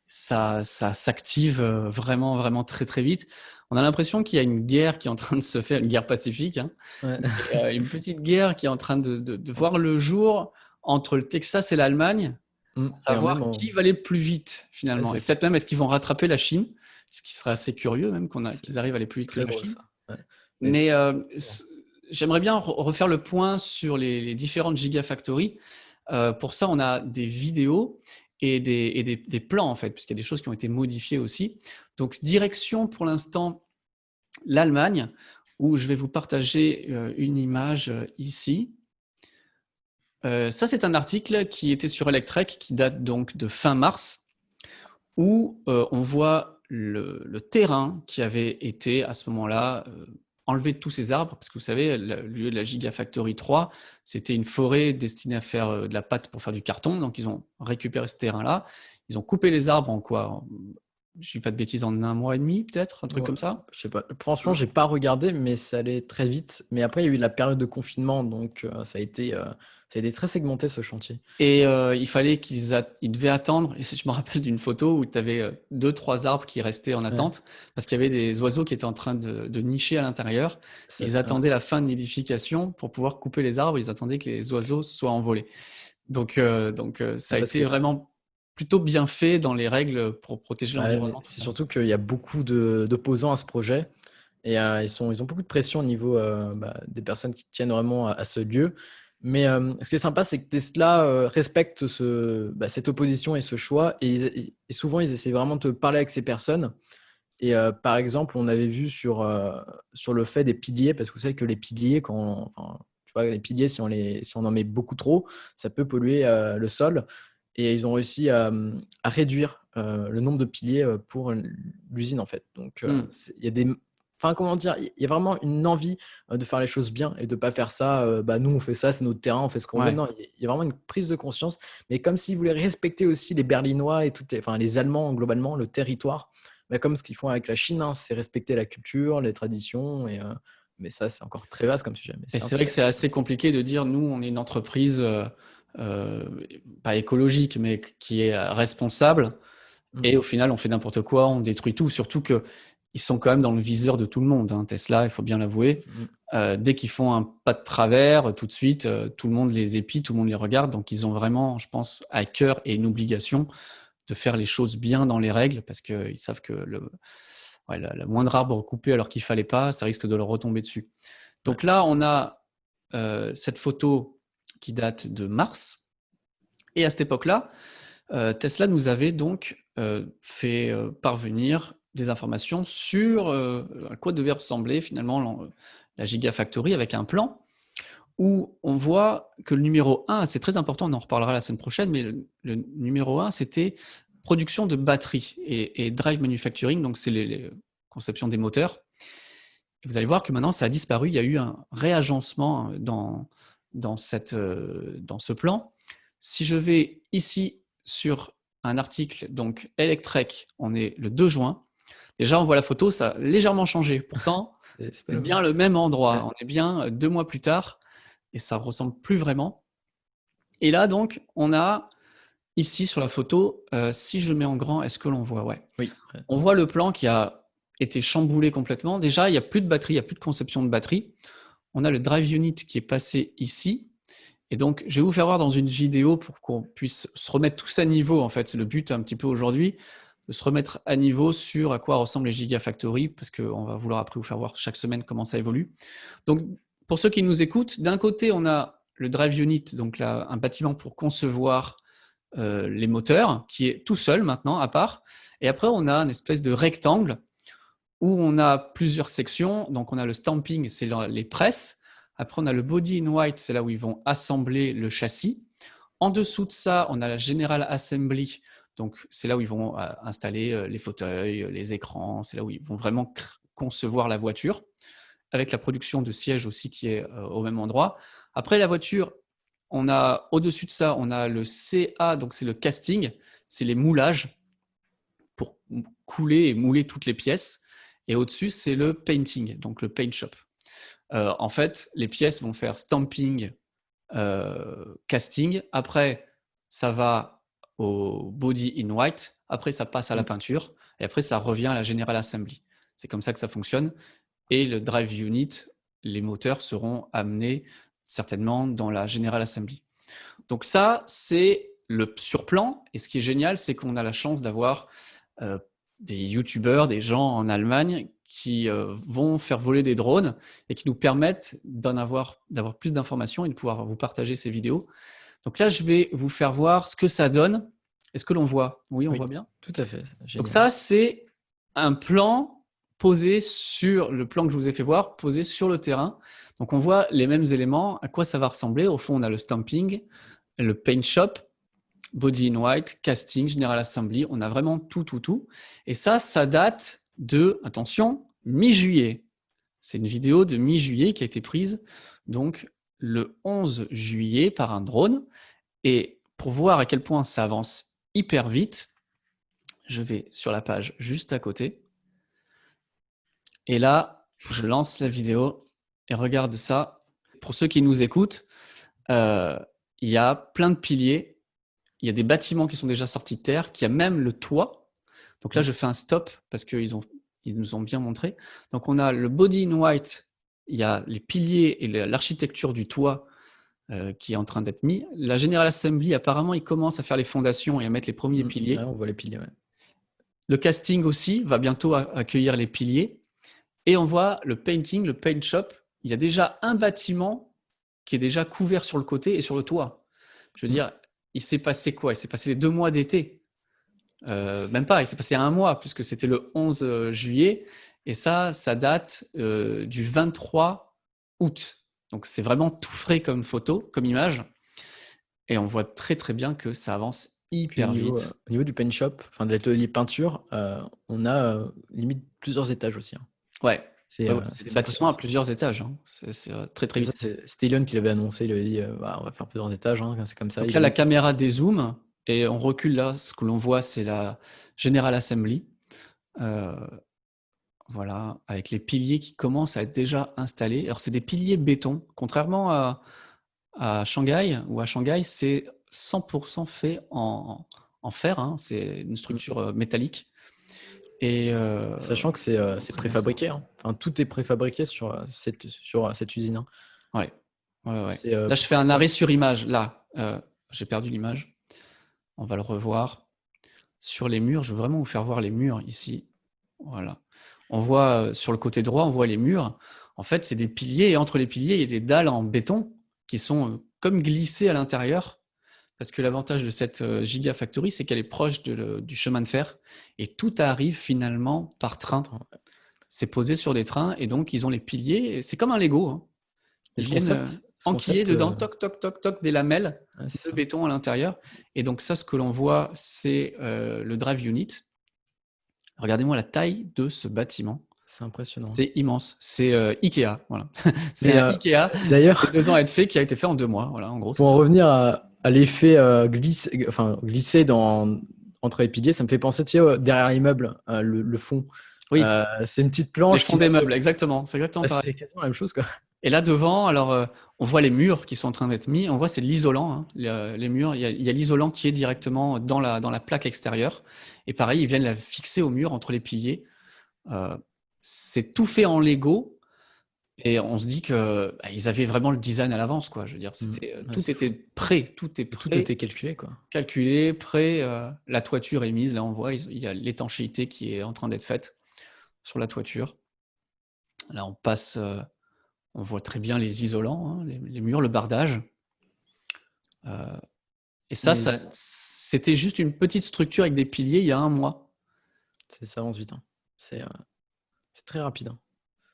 ça s'active vraiment, vraiment très, très vite. On a l'impression qu'il y a une guerre qui est en train de se faire, une guerre pacifique, hein, une petite guerre qui est en train de voir le jour entre le Texas et l'Allemagne, pour savoir qui va aller plus vite finalement. Et peut-être même est-ce qu'ils vont rattraper la Chine, ce qui serait assez curieux même qu'ils arrivent à aller plus vite que la Chine. Mais j'aimerais bien refaire le point sur les différentes gigafactories. Pour ça, on a des vidéos et des plans en fait, puisqu'il y a des choses qui ont été modifiées aussi. Donc, direction pour l'instant l'Allemagne, où je vais vous partager une image ici. Ça, c'est un article qui était sur Electrek, qui date donc de fin mars, où on voit le terrain qui avait été à ce moment-là enlevé de tous ces arbres, parce que vous savez, le lieu de la Gigafactory 3, c'était une forêt destinée à faire de la pâte pour faire du carton, donc ils ont récupéré ce terrain-là, ils ont coupé les arbres en quoi? Je ne dis pas de bêtises, en 1 mois et demi peut-être, un truc comme ça? Je sais pas. Franchement, j'ai pas regardé, mais ça allait très vite. Mais après, il y a eu la période de confinement, donc ça a été très segmenté ce chantier. Et il fallait ils devaient attendre, et je me rappelle d'une photo où tu avais 2-3 arbres qui restaient en attente, parce qu'il y avait des oiseaux qui étaient en train de nicher à l'intérieur. Ils attendaient la fin de nidification pour pouvoir couper les arbres, ils attendaient que les oiseaux soient envolés. Donc ça a été vraiment plutôt bien fait dans les règles pour protéger l'environnement. C'est surtout qu'il y a beaucoup d'opposants à ce projet et ils ont beaucoup de pression au niveau des personnes qui tiennent vraiment à ce lieu. Mais ce qui est sympa, c'est que Tesla respecte cette opposition et ce choix. Et souvent, ils essaient vraiment de parler avec ces personnes. Et par exemple, on avait vu sur le fait des piliers, parce que vous savez que les piliers, tu vois, les piliers, si on en met beaucoup trop, ça peut polluer le sol. Et ils ont réussi à réduire le nombre de piliers pour l'usine, en fait. Donc, il y a enfin, comment dire, il y a vraiment une envie de faire les choses bien et de ne pas faire ça. Nous, on fait ça, c'est notre terrain, on fait ce qu'on veut. Ouais. Non, il y a vraiment une prise de conscience, mais comme s'ils voulaient respecter aussi les Berlinois et les Allemands, globalement, le territoire. Comme ce qu'ils font avec la Chine, hein, c'est respecter la culture, les traditions. Mais ça, c'est encore très vaste comme sujet. Mais Et c'est c'est vrai que c'est intéressant. assez compliqué de dire, nous, on est une entreprise euh, pas écologique, mais qui est responsable. Mm. Et au final, on fait n'importe quoi, on détruit tout. Surtout que ils sont quand même dans le viseur de tout le monde, hein. Tesla, il faut bien l'avouer. Mm. Dès qu'ils font un pas de travers, tout de suite, tout le monde les épie, tout le monde les regarde. Donc, ils ont vraiment, je pense, à cœur et une obligation de faire les choses bien dans les règles parce qu'ils savent que le moindre arbre coupé alors qu'il fallait pas, ça risque de leur retomber dessus. Ouais. Donc là, on a cette photo qui date de mars. Et à cette époque-là, Tesla nous avait donc fait parvenir des informations sur à quoi devait ressembler finalement la Gigafactory avec un plan où on voit que le numéro 1, c'est très important, on en reparlera la semaine prochaine, mais le numéro 1, c'était production de batteries et drive manufacturing, donc c'est les conceptions des moteurs. Et vous allez voir que maintenant, ça a disparu, il y a eu un réagencement dans ce plan. Si je vais ici sur un article, donc Electrek, on est le 2 juin. Déjà, on voit la photo, ça a légèrement changé. Pourtant, c'est bien le même endroit. On est bien 2 mois plus tard et ça ressemble plus vraiment. Et là, donc, on a ici sur la photo, si je mets en grand, est-ce que l'on voit? Ouais. Oui. On voit le plan qui a été chamboulé complètement. Déjà, il n'y a plus de batterie, il n'y a plus de conception de batterie. On a le drive unit qui est passé ici. Et donc, je vais vous faire voir dans une vidéo pour qu'on puisse se remettre tous à niveau. En fait, c'est le but un petit peu aujourd'hui, de se remettre à niveau sur à quoi ressemblent les Gigafactory, parce qu'on va vouloir après vous faire voir chaque semaine comment ça évolue. Donc, pour ceux qui nous écoutent, d'un côté, on a le drive unit, donc là, un bâtiment pour concevoir les moteurs, qui est tout seul maintenant, à part. Et après, on a une espèce de rectangle où on a plusieurs sections. Donc, on a le stamping, c'est les presses. Après, on a le body in white, c'est là où ils vont assembler le châssis. En dessous de ça, on a la General Assembly. Donc, c'est là où ils vont installer les fauteuils, les écrans. C'est là où ils vont vraiment concevoir la voiture, avec la production de sièges aussi qui est au même endroit. Après, la voiture, on a au-dessus de ça, on a le CA, donc c'est le casting, c'est les moulages pour couler et mouler toutes les pièces. Et au-dessus, c'est le painting, donc le paint shop. En fait, les pièces vont faire stamping, casting. Après, ça va au body in white. Après, ça passe à la peinture. Et après, ça revient à la General Assembly. C'est comme ça que ça fonctionne. Et le drive unit, les moteurs seront amenés certainement dans la General Assembly. Donc ça, c'est le surplan. Et ce qui est génial, c'est qu'on a la chance d'avoir des youtubeurs, des gens en Allemagne qui vont faire voler des drones et qui nous permettent d'avoir plus d'informations et de pouvoir vous partager ces vidéos. Donc là, je vais vous faire voir ce que ça donne. Est-ce que l'on voit? Oui, on voit bien. Tout à fait. Donc Génial. ça, c'est un plan posé sur le plan que je vous ai fait voir, posé sur le terrain. Donc on voit les mêmes éléments, à quoi ça va ressembler. Au fond, on a le stamping, le paint shop, body in white, casting, General Assembly. On a vraiment tout. Et ça date de, attention, mi-juillet. C'est une vidéo de mi-juillet qui a été prise donc le 11 juillet par un drone. Et pour voir à quel point ça avance hyper vite, je vais sur la page juste à côté. Et là, je lance la vidéo et regarde ça. Pour ceux qui nous écoutent, il y a plein de piliers. Il y a des bâtiments qui sont déjà sortis de terre, qui a même le toit. Donc là, je fais un stop parce qu'ils nous ont bien montré. Donc on a le body in white, il y a les piliers et l'architecture du toit qui est en train d'être mis. La General Assembly, apparemment, il commence à faire les fondations et à mettre les premiers piliers. Ouais, on voit les piliers, ouais. Le casting aussi va bientôt accueillir les piliers. Et on voit le painting, le paint shop. Il y a déjà un bâtiment qui est déjà couvert sur le côté et sur le toit. Je veux dire, il s'est passé quoi? Il s'est passé les 2 mois d'été. Même pas, il s'est passé 1 mois, puisque c'était le 11 juillet. Et ça date du 23 août. Donc, c'est vraiment tout frais comme photo, comme image. Et on voit très, très bien que ça avance Puis hyper vite. au niveau du paint shop, enfin de l'atelier peinture, on a limite plusieurs étages aussi. Hein. Ouais, C'est c'est des c'est bâtiments à impressionnant. plusieurs étages. Hein. C'est très, très Mais ça, vite. c'était Elon qui l'avait annoncé. Il avait dit bah, on va faire plusieurs étages. Hein, c'est comme ça. Donc Il là, a la mis. caméra dézoome et on recule là. Ce que l'on voit, c'est la General Assembly. Voilà, avec les piliers qui commencent à être déjà installés. Alors, c'est des piliers béton. Contrairement à Shanghai, ou à Shanghai, c'est 100% fait en fer. Hein. C'est une structure métallique. Et Sachant que c'est très bien ça. préfabriqué. Hein. Enfin, tout est préfabriqué sur cette usine. Hein. Ouais. C'est Là, je fais un arrêt sur image. Là, j'ai perdu l'image. On va le revoir. Sur les murs, je veux vraiment vous faire voir les murs ici. Voilà. On voit sur le côté droit, on voit les murs. En fait, c'est des piliers et entre les piliers, il y a des dalles en béton qui sont comme glissées à l'intérieur. Parce que l'avantage de cette Gigafactory, c'est qu'elle est proche du chemin de fer et tout arrive finalement par train. C'est posé sur des trains et donc ils ont les piliers. C'est comme un Lego. Hein. Et Ils ce viennent concept, enquiller dedans, toc, toc, toc, toc, des lamelles c'est de ça. béton à l'intérieur. Et donc ça, ce que l'on voit, c'est le drive unit. Regardez-moi la taille de ce bâtiment. C'est impressionnant. C'est immense. C'est Ikea. Voilà. C'est Mais un Ikea qui d'ailleurs, a 2 ans à être fait, qui a été fait en 2 mois. Voilà, en gros, c'est pour en ça. revenir à l'effet glisser entre les piliers, ça me fait penser, tu sais, derrière l'immeuble, le fond. Oui, C'est une petite les planche fonds qui des va meubles, exactement. C'est exactement pareil. C'est quasiment la même chose, quoi. Et là devant, alors on voit les murs qui sont en train d'être mis. On voit c'est de l'isolant. Hein. Les murs, il y a l'isolant qui est directement dans la plaque extérieure. Et pareil, ils viennent la fixer au mur entre les piliers. C'est tout fait en Lego. Et on se dit que ils avaient vraiment le design à l'avance, quoi. Je veux dire, tout était prêt, tout est Tout prêt, était calculé, quoi. calculé, prêt. La toiture est mise. Là, on voit, il y a l'étanchéité qui est en train d'être faite sur la toiture. Là, on passe, on voit très bien les isolants, hein, les murs, le bardage. Et ça, c'était juste une petite structure avec des piliers il y a 1 mois. Ça avance vite. Hein. C'est très rapide. Hein.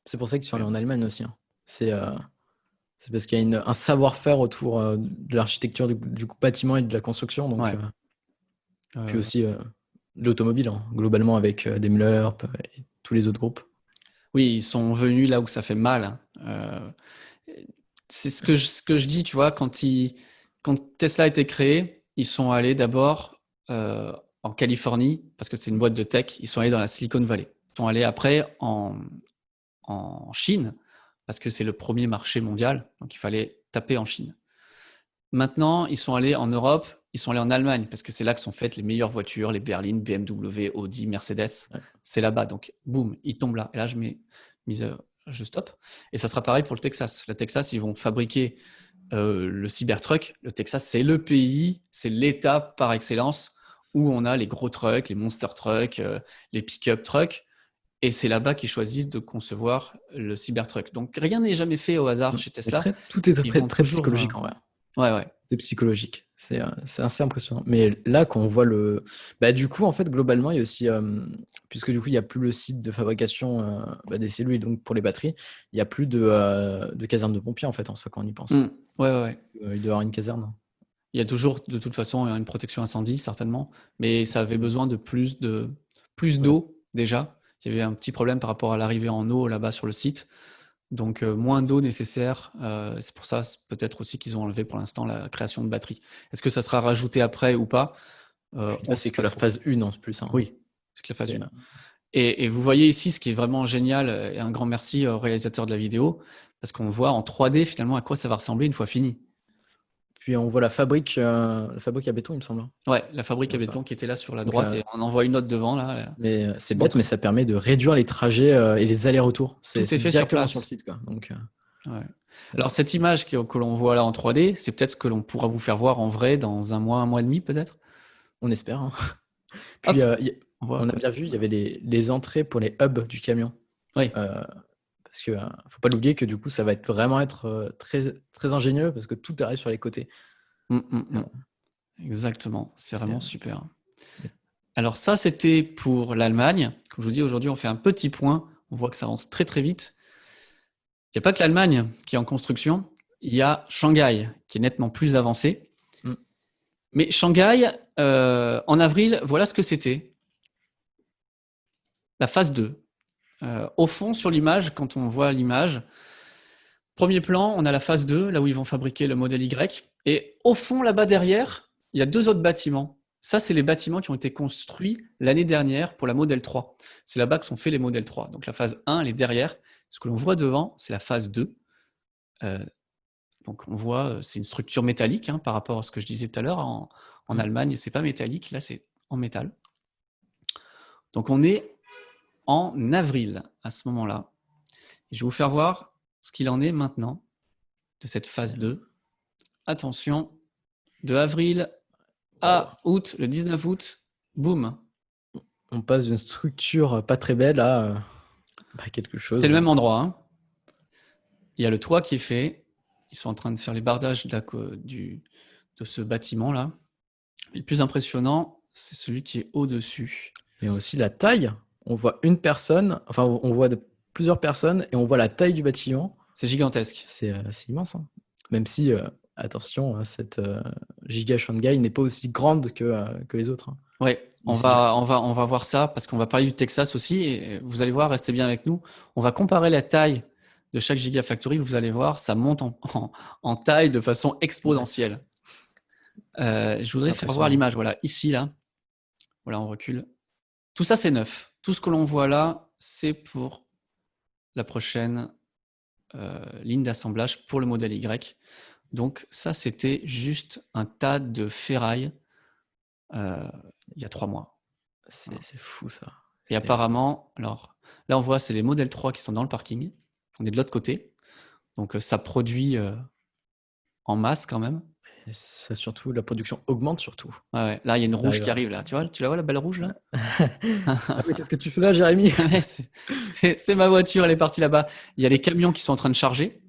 C'est pour ça qu'ils sont allés en Allemagne aussi. Hein. C'est parce qu'il y a un savoir-faire autour de l'architecture du bâtiment et de la construction. Donc, Ouais. puis aussi de l'automobile, hein, globalement avec Daimler et tous les autres groupes. Oui, ils sont venus là où ça fait mal. C'est ce que je dis, tu vois, quand Tesla a été créé, ils sont allés d'abord en Californie, parce que c'est une boîte de tech, ils sont allés dans la Silicon Valley. Ils sont allés après en Chine, parce que c'est le premier marché mondial, donc il fallait taper en Chine. Maintenant, ils sont allés en Europe, ils sont allés en Allemagne, parce que c'est là que sont faites les meilleures voitures, les berlines, BMW, Audi, Mercedes. Ouais. C'est là-bas, donc boum, ils tombent là. Et là, je stoppe. Et ça sera pareil pour le Texas. Le Texas, ils vont fabriquer le Cybertruck. Le Texas, c'est le pays, c'est l'État par excellence où on a les gros trucks, les monster trucks, les pick-up trucks. Et c'est là-bas qu'ils choisissent de concevoir le Cybertruck. Donc rien n'est jamais fait au hasard chez Tesla. Tout est très psychologique en vrai. Ouais. C'est psychologique. C'est assez impressionnant. Mais là, quand on voit du coup, en fait, globalement, il y a aussi, puisque du coup, il n'y a plus le site de fabrication des cellules, donc pour les batteries, il n'y a plus de caserne de pompiers, en fait, en soi, quand on y pense. Ouais. Il doit y avoir une caserne. Il y a toujours, de toute façon, une protection incendie, certainement. Mais ça avait besoin de plus d'eau, déjà. Il y avait un petit problème par rapport à l'arrivée en eau là-bas sur le site. Donc, moins d'eau nécessaire. C'est pour ça, peut-être aussi qu'ils ont enlevé pour l'instant la création de batteries. Est-ce que ça sera rajouté après ou pas? C'est que la phase 1 en plus. Hein. Oui, c'est que la phase 1. Et vous voyez ici ce qui est vraiment génial, et un grand merci au réalisateur de la vidéo, parce qu'on voit en 3D finalement à quoi ça va ressembler une fois fini. Puis on voit la fabrique à béton, il me semble. Ouais, la fabrique à béton qui était là sur la droite, et on en voit une autre devant là. Mais c'est bête, mais ça permet de réduire les trajets et les allers-retours. Tout est fait directement sur le site, quoi. Donc, ouais. Alors cette image que l'on voit là en 3D, c'est peut-être ce que l'on pourra vous faire voir en vrai dans 1 mois et demi peut-être. On espère. Hein. Puis on a bien vu, il y avait les entrées pour les hubs du camion. Oui. Parce que faut pas l'oublier que du coup, ça va vraiment être très, très ingénieux parce que tout arrive sur les côtés. Exactement, c'est vraiment super. mais- Alors ça, c'était pour l'Allemagne. Comme je vous dis, aujourd'hui, on fait un petit point. On voit que ça avance très très vite. Il n'y a pas que l'Allemagne qui est en construction. Il y a Shanghai qui est nettement plus avancé. Mais Shanghai, en avril, voilà ce que c'était. La phase 2. Au fond, sur l'image, quand on voit l'image, premier plan, on a la phase 2, là où ils vont fabriquer le modèle Y. Et au fond, là-bas derrière, il y a 2 autres bâtiments. Ça, c'est les bâtiments qui ont été construits l'année dernière pour la modèle 3. C'est là-bas que sont faits les modèles 3. Donc la phase 1, elle est derrière. Ce que l'on voit devant, c'est la phase 2. Donc on voit, c'est une structure métallique par rapport à ce que je disais tout à l'heure. En Allemagne, c'est pas métallique, là c'est en métal. Donc on est en avril à ce moment-là. Et je vais vous faire voir ce qu'il en est maintenant de cette phase 2. Attention, de avril à août, le 19 août, boum. On passe d'une structure pas très belle à quelque chose. C'est le même endroit. Il y a le toit qui est fait. Ils sont en train de faire les bardages de ce bâtiment-là. Le plus impressionnant, c'est celui qui est au-dessus. Mais aussi la taille. On voit une personne, enfin on voit plusieurs personnes et on voit la taille du bâtiment. C'est gigantesque. C'est immense. Même si, attention, cette giga Shanghai n'est pas aussi grande que les autres. Oui, on va voir ça parce qu'on va parler du Texas aussi. Et vous allez voir, restez bien avec nous. On va comparer la taille de chaque Gigafactory. Vous allez voir, ça monte en taille de façon exponentielle. Je voudrais faire voir l'image. Voilà, ici, là. Voilà, on recule. Tout ça, c'est neuf. Tout ce que l'on voit là, c'est pour la prochaine ligne d'assemblage pour le modèle Y. Donc, ça, c'était juste un tas de ferraille il y a 3 mois. C'est fou, ça. Et apparemment, alors là, on voit, c'est les modèles 3 qui sont dans le parking. On est de l'autre côté. Donc, ça produit en masse quand même. Et ça, surtout, la production augmente surtout. Ouais. Là, il y a une rouge qui arrive là. Tu vois, tu la vois, la belle rouge là? Mais qu'est-ce que tu fais là, Jérémy? C'est ma voiture, elle est partie là-bas. Il y a les camions qui sont en train de charger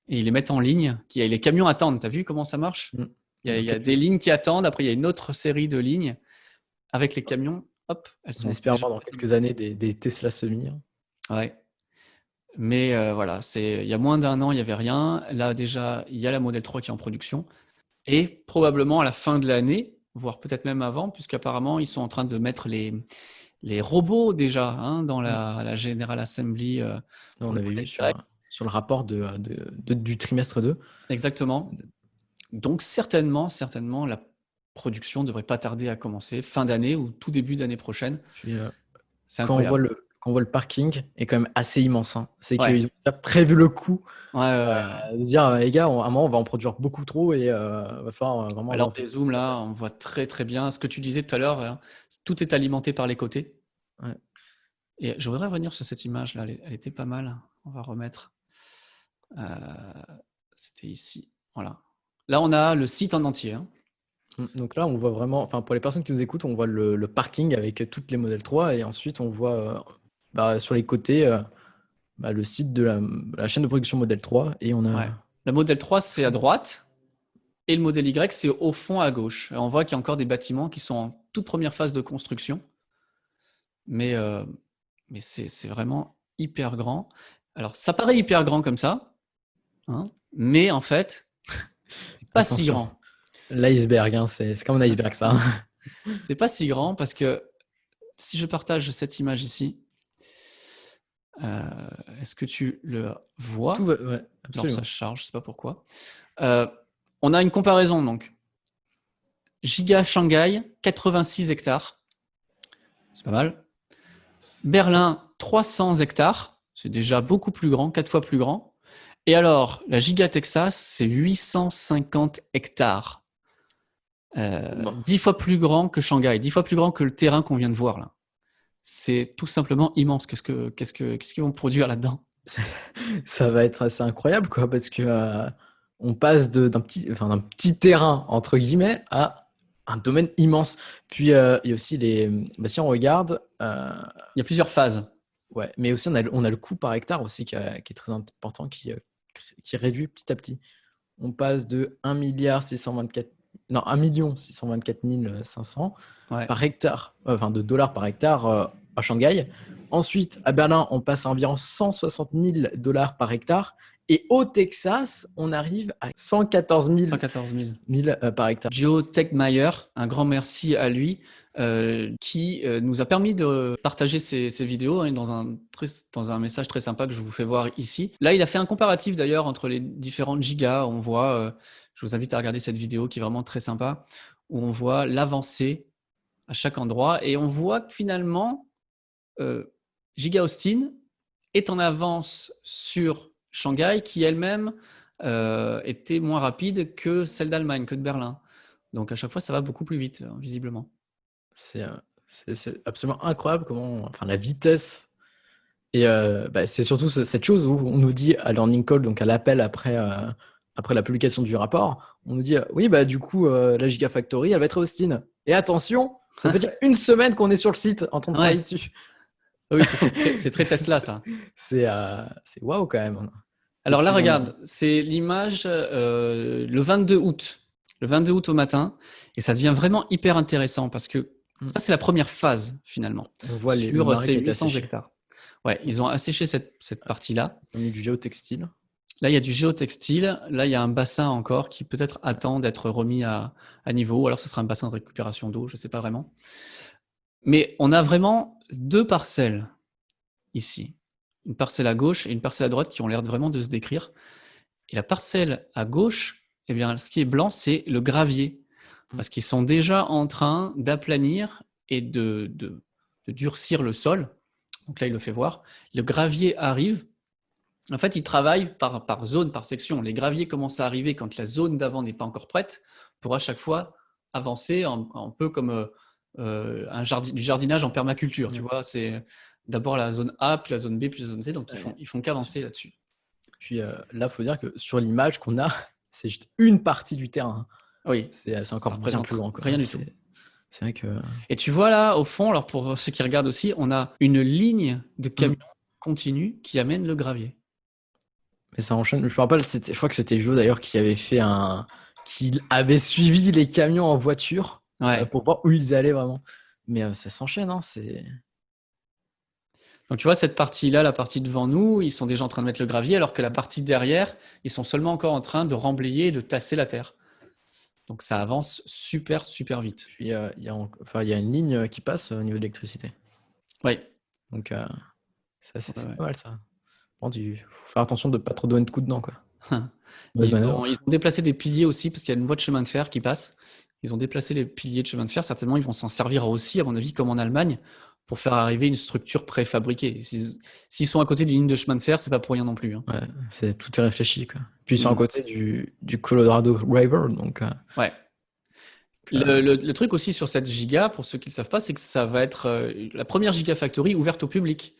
et ils les mettent en ligne. Les camions attendent. Tu as vu comment ça marche? Il y a des lignes qui attendent. Après, il y a une autre série de lignes avec les camions. Hop, elles sont. On espère voir dans quelques années des Tesla semi. Ouais. Mais voilà, il y a moins d'un an, il n'y avait rien. Là, déjà, il y a la Model 3 qui est en production. Et probablement à la fin de l'année, voire peut-être même avant, puisqu'apparemment, ils sont en train de mettre les robots déjà dans la General Assembly. On avait vu sur le rapport du trimestre 2. Exactement. Donc, certainement, la production ne devrait pas tarder à commencer fin d'année ou tout début d'année prochaine. C'est incroyable. Quand on voit le parking est quand même assez immense. C'est qu'ils ont déjà prévu le coup de dire les gars, à un moment, on va en produire beaucoup trop et va falloir vraiment. Alors, des zooms là, on voit très très bien. Ce que tu disais tout à l'heure, tout est alimenté par les côtés. Ouais. Et je voudrais revenir sur cette image là, elle était pas mal. On va remettre. C'était ici. Voilà. Là, on a le site en entier. Donc là, on voit vraiment, enfin pour les personnes qui nous écoutent, on voit le parking avec toutes les modèles 3 et ensuite on voit sur les côtés le site de la chaîne de production modèle 3 et on a. Ouais. Le modèle 3, c'est à droite et le modèle Y, c'est au fond à gauche. Et on voit qu'il y a encore des bâtiments qui sont en toute première phase de construction. Mais c'est vraiment hyper grand. Alors, ça paraît hyper grand comme ça, mais en fait, c'est pas si grand. L'iceberg, c'est comme un iceberg ça. C'est pas si grand parce que si je partage cette image ici, est-ce que tu le vois? Ouais, alors ça charge, je sais pas pourquoi. On a une comparaison donc. Giga Shanghai, 86 hectares. C'est pas mal. Berlin, 300 hectares. C'est déjà beaucoup plus grand, 4 fois plus grand. Et alors, la Giga Texas, c'est 850 hectares. 10 fois plus grand que Shanghai, 10 fois plus grand que le terrain qu'on vient de voir là. C'est tout simplement immense. Qu'est-ce qu'ils vont produire là-dedans? Ça va être assez incroyable, quoi, parce que on passe d'un petit terrain entre guillemets à un domaine immense. Puis il y a aussi si on regarde, il y a plusieurs phases. Ouais, mais aussi on a le coût par hectare aussi qui est très important, qui réduit petit à petit. On passe de 1,624 non, 1 624 500 Ouais. par hectare, enfin de dollars par hectare à Shanghai. Ensuite, à Berlin, on passe à environ 160 000 dollars par hectare. Et au Texas, on arrive à 114 000, 114 000. par hectare. Gio Tegmeyer, un grand merci à lui, qui nous a permis de partager ces vidéos hein, dans un message très sympa que je vous fais voir ici. Là, il a fait un comparatif d'ailleurs entre les différentes gigas. On voit, je vous invite à regarder cette vidéo qui est vraiment très sympa, où on voit l'avancée à chaque endroit et on voit que finalement, Giga Austin est en avance sur Shanghai, qui elle-même était moins rapide que celle d'Allemagne, que de Berlin. Donc à chaque fois, ça va beaucoup plus vite, visiblement. C'est absolument incroyable enfin la vitesse. Et c'est surtout cette chose où on nous dit à l'earning call, donc à l'appel après la publication du rapport, on nous dit oui, bah du coup, la Gigafactory, elle va être à Austin. Et attention, ça fait déjà une semaine qu'on est sur le site en train de travailler Ouais. dessus. Oui, c'est très Tesla, ça. C'est waouh quand même. Alors là, regarde, c'est l'image le 22 août. Le 22 août au matin. Et ça devient vraiment hyper intéressant parce que ça, c'est la première phase, finalement, On voit le sur marais ces qui a été 800 asséché. hectares. Ouais, ils ont asséché cette partie-là. On a mis du géotextile. Là, il y a du géotextile. Là, il y a un bassin encore qui peut-être attend d'être remis à niveau. Ou alors, ce sera un bassin de récupération d'eau, je ne sais pas vraiment. Mais on a vraiment deux parcelles ici. Une parcelle à gauche et une parcelle à droite qui ont l'air vraiment de se décrire. Et la parcelle à gauche, eh bien, ce qui est blanc, c'est le gravier. Parce qu'ils sont déjà en train d'aplanir et de durcir le sol. Donc là, il le fait voir. Le gravier arrive. En fait, ils travaillent par zone, par section. Les graviers commencent à arriver quand la zone d'avant n'est pas encore prête pour à chaque fois avancer un peu comme du jardinage en permaculture. Tu vois, c'est d'abord la zone A, puis la zone B, puis la zone C. Donc, ils font qu'avancer là-dessus. Puis là, il faut dire que sur l'image qu'on a, c'est juste une partie du terrain. Oui, c'est encore bien plus grand. Rien du tout. C'est vrai que... Et tu vois là, au fond, alors pour ceux qui regardent aussi, on a une ligne de camions continue qui amène le gravier. Mais ça enchaîne. Je me rappelle, je crois que c'était Joe d'ailleurs qui avait suivi les camions en voiture pour voir où ils allaient vraiment. Mais ça s'enchaîne, hein, Donc tu vois, cette partie-là, la partie devant nous, ils sont déjà en train de mettre le gravier, alors que la partie derrière, ils sont seulement encore en train de remblayer et de tasser la terre. Donc ça avance super, super vite. Puis il y a une ligne qui passe au niveau de l'électricité. Oui. Donc c'est pas mal ça. Faut faire attention de ne pas trop donner de coups dedans, quoi. Ils ont déplacé des piliers aussi, parce qu'il y a une voie de chemin de fer qui passe. Ils ont déplacé les piliers de chemin de fer. Certainement, ils vont s'en servir aussi, à mon avis, comme en Allemagne, pour faire arriver une structure préfabriquée. S'ils sont à côté d'une ligne de chemin de fer, c'est pas pour rien non plus. Hein. Ouais, tout est réfléchi, quoi. Puis ils sont à côté du Colorado River, donc... Ouais. Le truc aussi sur cette giga, pour ceux qui ne le savent pas, c'est que ça va être la première gigafactory ouverte au public.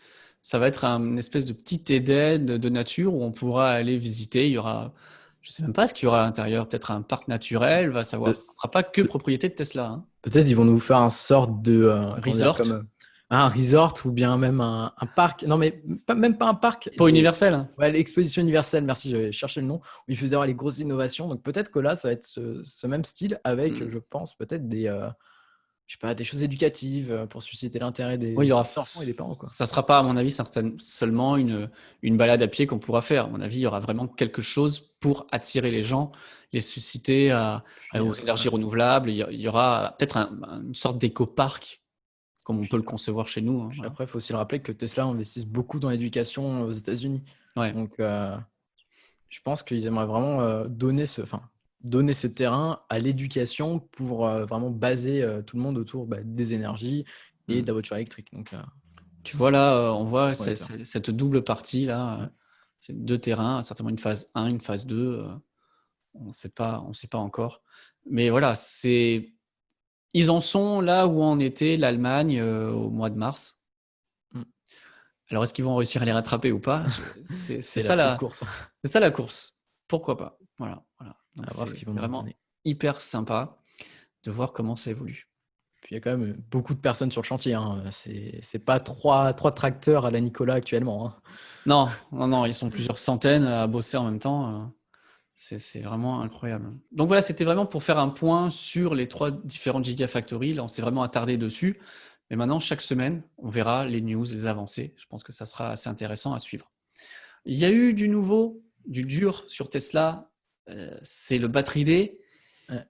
Ça va être une espèce de petit Éden de nature où on pourra aller visiter. Il y aura, je ne sais même pas ce qu'il y aura à l'intérieur, peut-être un parc naturel, va savoir. Ça ne sera pas que propriété de Tesla. Hein. Peut-être ils vont nous faire un sorte de resort. Un resort ou bien même un parc. Non, mais même pas un parc. Pour Universel. Ouais, l'exposition universelle, merci, j'avais cherché le nom, où ils faisaient avoir les grosses innovations. Donc peut-être que là, ça va être ce même style avec, je pense, peut-être des choses éducatives pour susciter l'intérêt des enfants et des parents. Quoi. Ça ne sera pas, à mon avis, seulement une balade à pied qu'on pourra faire. À mon avis, il y aura vraiment quelque chose pour attirer les gens, les susciter aux énergies renouvelables. Il y aura peut-être une sorte d'éco-parc, comme on peut le concevoir chez nous. Hein, voilà. Après, il faut aussi le rappeler que Tesla investisse beaucoup dans l'éducation aux États-Unis. Ouais. Donc, je pense qu'ils aimeraient vraiment donner ce terrain à l'éducation pour vraiment baser tout le monde autour des énergies et de la voiture électrique. Donc, tu vois là, on voit cette double partie là, c'est deux terrains, certainement une phase 1, une phase 2, on ne sait pas encore. Mais voilà, ils en sont là où en était l'Allemagne au mois de mars. Alors, est-ce qu'ils vont réussir à les rattraper ou pas? C'est ça la course. C'est ça la course. Pourquoi pas? Voilà. Donc, c'est vraiment hyper sympa de voir comment ça évolue. Puis il y a quand même beaucoup de personnes sur le chantier, hein. C'est pas trois tracteurs à la Nikola actuellement, hein. Non, non, non, ils sont plusieurs centaines à bosser en même temps. C'est vraiment incroyable. Donc voilà, c'était vraiment pour faire un point sur les 3 différentes Gigafactories. Là, on s'est vraiment attardé dessus. Mais maintenant, chaque semaine, on verra les news, les avancées. Je pense que ça sera assez intéressant à suivre. Il y a eu du nouveau, du dur sur Tesla. C'est le Battery Day. Ouais.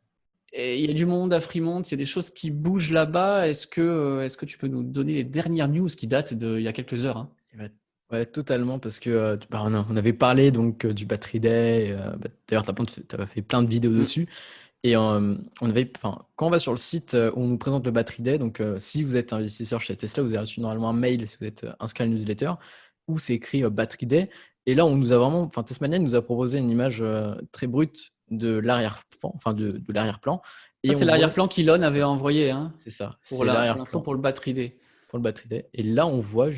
Et il y a du monde à Fremont. Il y a des choses qui bougent là-bas. Est-ce que tu peux nous donner les dernières news qui datent d'il y a quelques heures, hein? Ouais, totalement, parce que on avait parlé donc du Battery Day. D'ailleurs, tu as fait plein de vidéos dessus. Et quand on va sur le site où on nous présente le Battery Day, donc si vous êtes investisseur chez Tesla, vous avez reçu normalement un mail si vous êtes inscrit à la newsletter où c'est écrit Battery Day. Et là, Tesmania nous a proposé une image très brute de l'arrière-plan, de l'arrière-plan. Ça, Et c'est on voit, l'arrière-plan qu'Elon avait envoyé, hein, c'est ça, pour c'est l'info l'arrière-plan pour le Battery Day. pour le Battery Day. Et là, on voit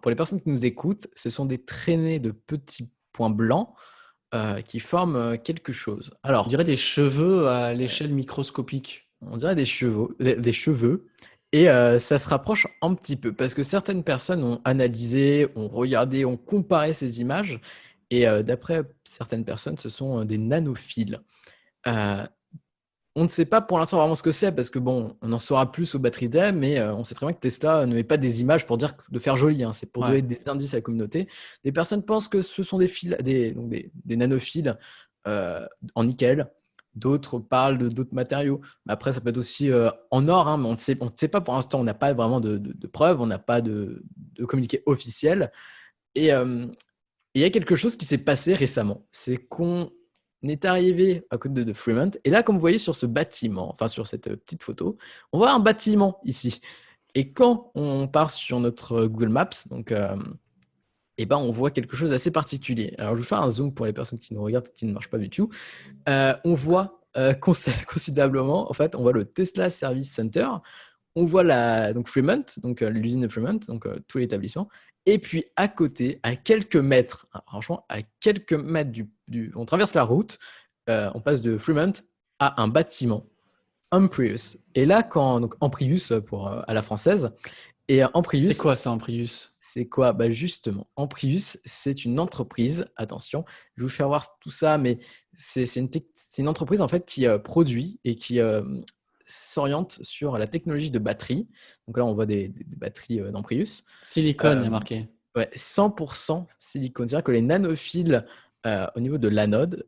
pour les personnes qui nous écoutent, ce sont des traînées de petits points blancs qui forment quelque chose. Alors, On dirait des cheveux à l'échelle microscopique. on dirait des cheveux. Et ça se rapproche un petit peu parce que certaines personnes ont analysé, ont regardé, ont comparé ces images. Et d'après certaines personnes, ce sont des nanophiles. Euh, on ne sait pas pour l'instant vraiment ce que c'est parce que bon, on en saura plus au Battery Day, mais on sait très bien que Tesla ne met pas des images pour dire de faire joli, hein. C'est pour donner des indices à la communauté. Des personnes pensent que ce sont des nanophiles en nickel. D'autres parlent d'autres matériaux. Mais après, ça peut être aussi en or, hein, mais on ne sait pas pour l'instant. On n'a pas vraiment de preuves, on n'a pas de communiqué officiel. Et il y a quelque chose qui s'est passé récemment. C'est qu'on est arrivé à côté de Fremont. Et là, comme vous voyez sur ce bâtiment, enfin sur cette petite photo, on voit un bâtiment ici. Et quand on part sur notre Google Maps, donc, on voit quelque chose d'assez particulier. Alors, je vais faire un zoom pour les personnes qui nous regardent, qui ne marchent pas du tout. On voit considérablement, en fait, on voit le Tesla Service Center. On voit donc Fremont, donc l'usine de Fremont, donc tout l'établissement. Et puis à côté, à quelques mètres, franchement, à quelques mètres on traverse la route, on passe de Fremont à un bâtiment, Amprius. Et là, donc Amprius à la française, et Amprius. C'est quoi ça, Amprius? C'est quoi? Justement, Amprius, c'est une entreprise, attention, je vais vous faire voir tout ça, mais c'est une entreprise en fait qui produit et qui s'oriente sur la technologie de batterie. Donc là, on voit des batteries d'Amprius. Silicone, il y a marqué. Ouais, 100% silicone. C'est-à-dire que les nanophiles au niveau de l'anode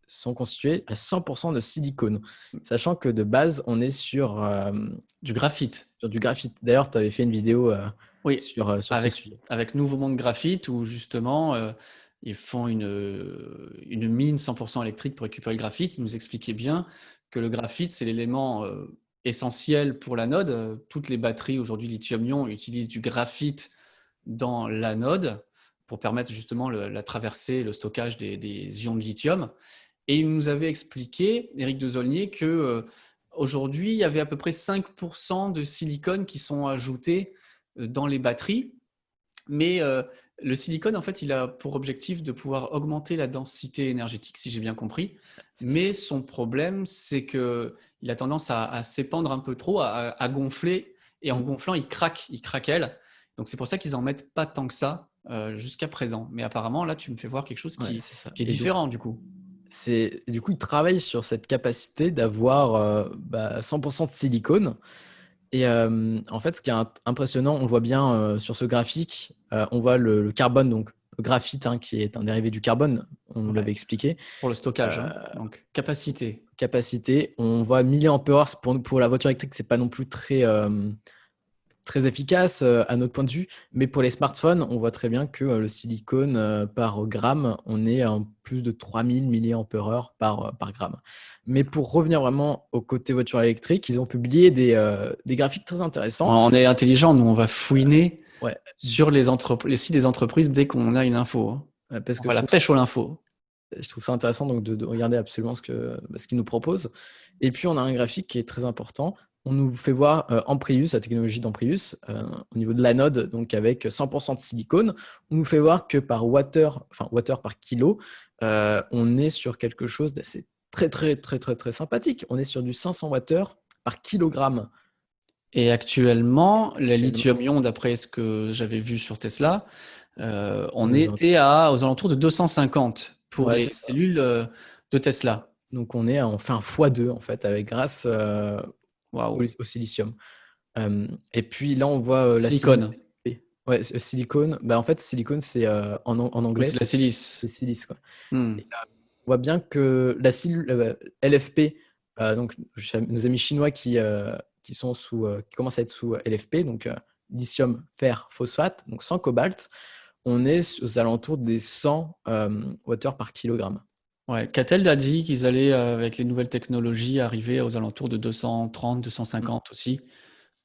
sont constitués à 100% de silicone. Sachant que de base, on est sur du graphite. Sur du graphite. D'ailleurs, tu avais fait une vidéo sur ce sujet. Avec Nouveau Monde Graphite, où justement, ils font une mine 100% électrique pour récupérer le graphite. Ils nous expliquaient bien que le graphite, c'est l'élément essentiel pour l'anode. Toutes les batteries aujourd'hui lithium-ion utilisent du graphite dans l'anode pour permettre justement la traversée, le stockage des ions de lithium. Et il nous avait expliqué, Éric Dezolnier, que aujourd'hui, il y avait à peu près 5% de silicone qui sont ajoutés dans les batteries. Mais le silicone, en fait, il a pour objectif de pouvoir augmenter la densité énergétique, si j'ai bien compris. Mais son problème, c'est qu'il a tendance à s'épandre un peu trop, à gonfler. Et en gonflant, il craquelle. Donc, c'est pour ça qu'ils n'en mettent pas tant que ça jusqu'à présent. Mais apparemment, là, tu me fais voir quelque chose qui est différent, du coup. Du coup, ils travaillent sur cette capacité d'avoir 100% de silicone. Et en fait, ce qui est impressionnant, on voit bien sur ce graphique, on voit le carbone, donc le graphite, hein, qui est un dérivé du carbone, on nous l'avait expliqué. C'est pour le stockage, donc capacité. Capacité, on voit milliampères-heure, pour la voiture électrique, c'est pas non plus très efficace à notre point de vue, mais pour les smartphones, on voit très bien que le silicone par gramme, on est à plus de 3000 mAh par gramme. Mais pour revenir vraiment au côté voiture électrique, ils ont publié des graphiques très intéressants. On est intelligent, nous on va fouiner sur les sites des entreprises dès qu'on a une info. Parce on va la pêche aux l'info. Je trouve ça intéressant donc de regarder absolument ce qu'ils nous proposent. Et puis on a un graphique qui est très important. On nous fait voir Amprius, la technologie d'Amprius, au niveau de l'anode, donc avec 100% de silicone. On nous fait voir que par watt par kilo, on est sur quelque chose d'assez très, très, très, très, très sympathique. On est sur du 500 Wh par kilogramme Et actuellement, le Actuellement, lithium-ion, d'après ce que j'avais vu sur Tesla, on on est aux était alentours. aux alentours de 250 pour Ouais, les c'est ça. cellules de Tesla. Donc on fait un x2 en fait, avec grâce Waouh. au silicium. Et puis là, on voit la Silicone. Ouais, silicone. Bah, en fait, silicone, c'est en Oui, anglais, c'est de la c'est silice. silice, quoi. Hmm. Et, on voit bien que la cellule LFP, donc nos amis chinois qui sont qui commencent à être sous LFP, donc lithium, fer, phosphate, donc sans cobalt, on est aux alentours des 100 Wh par kilogramme. Ouais. Catel a dit qu'ils allaient, avec les nouvelles technologies, arriver aux alentours de 230, Mm. 250 aussi,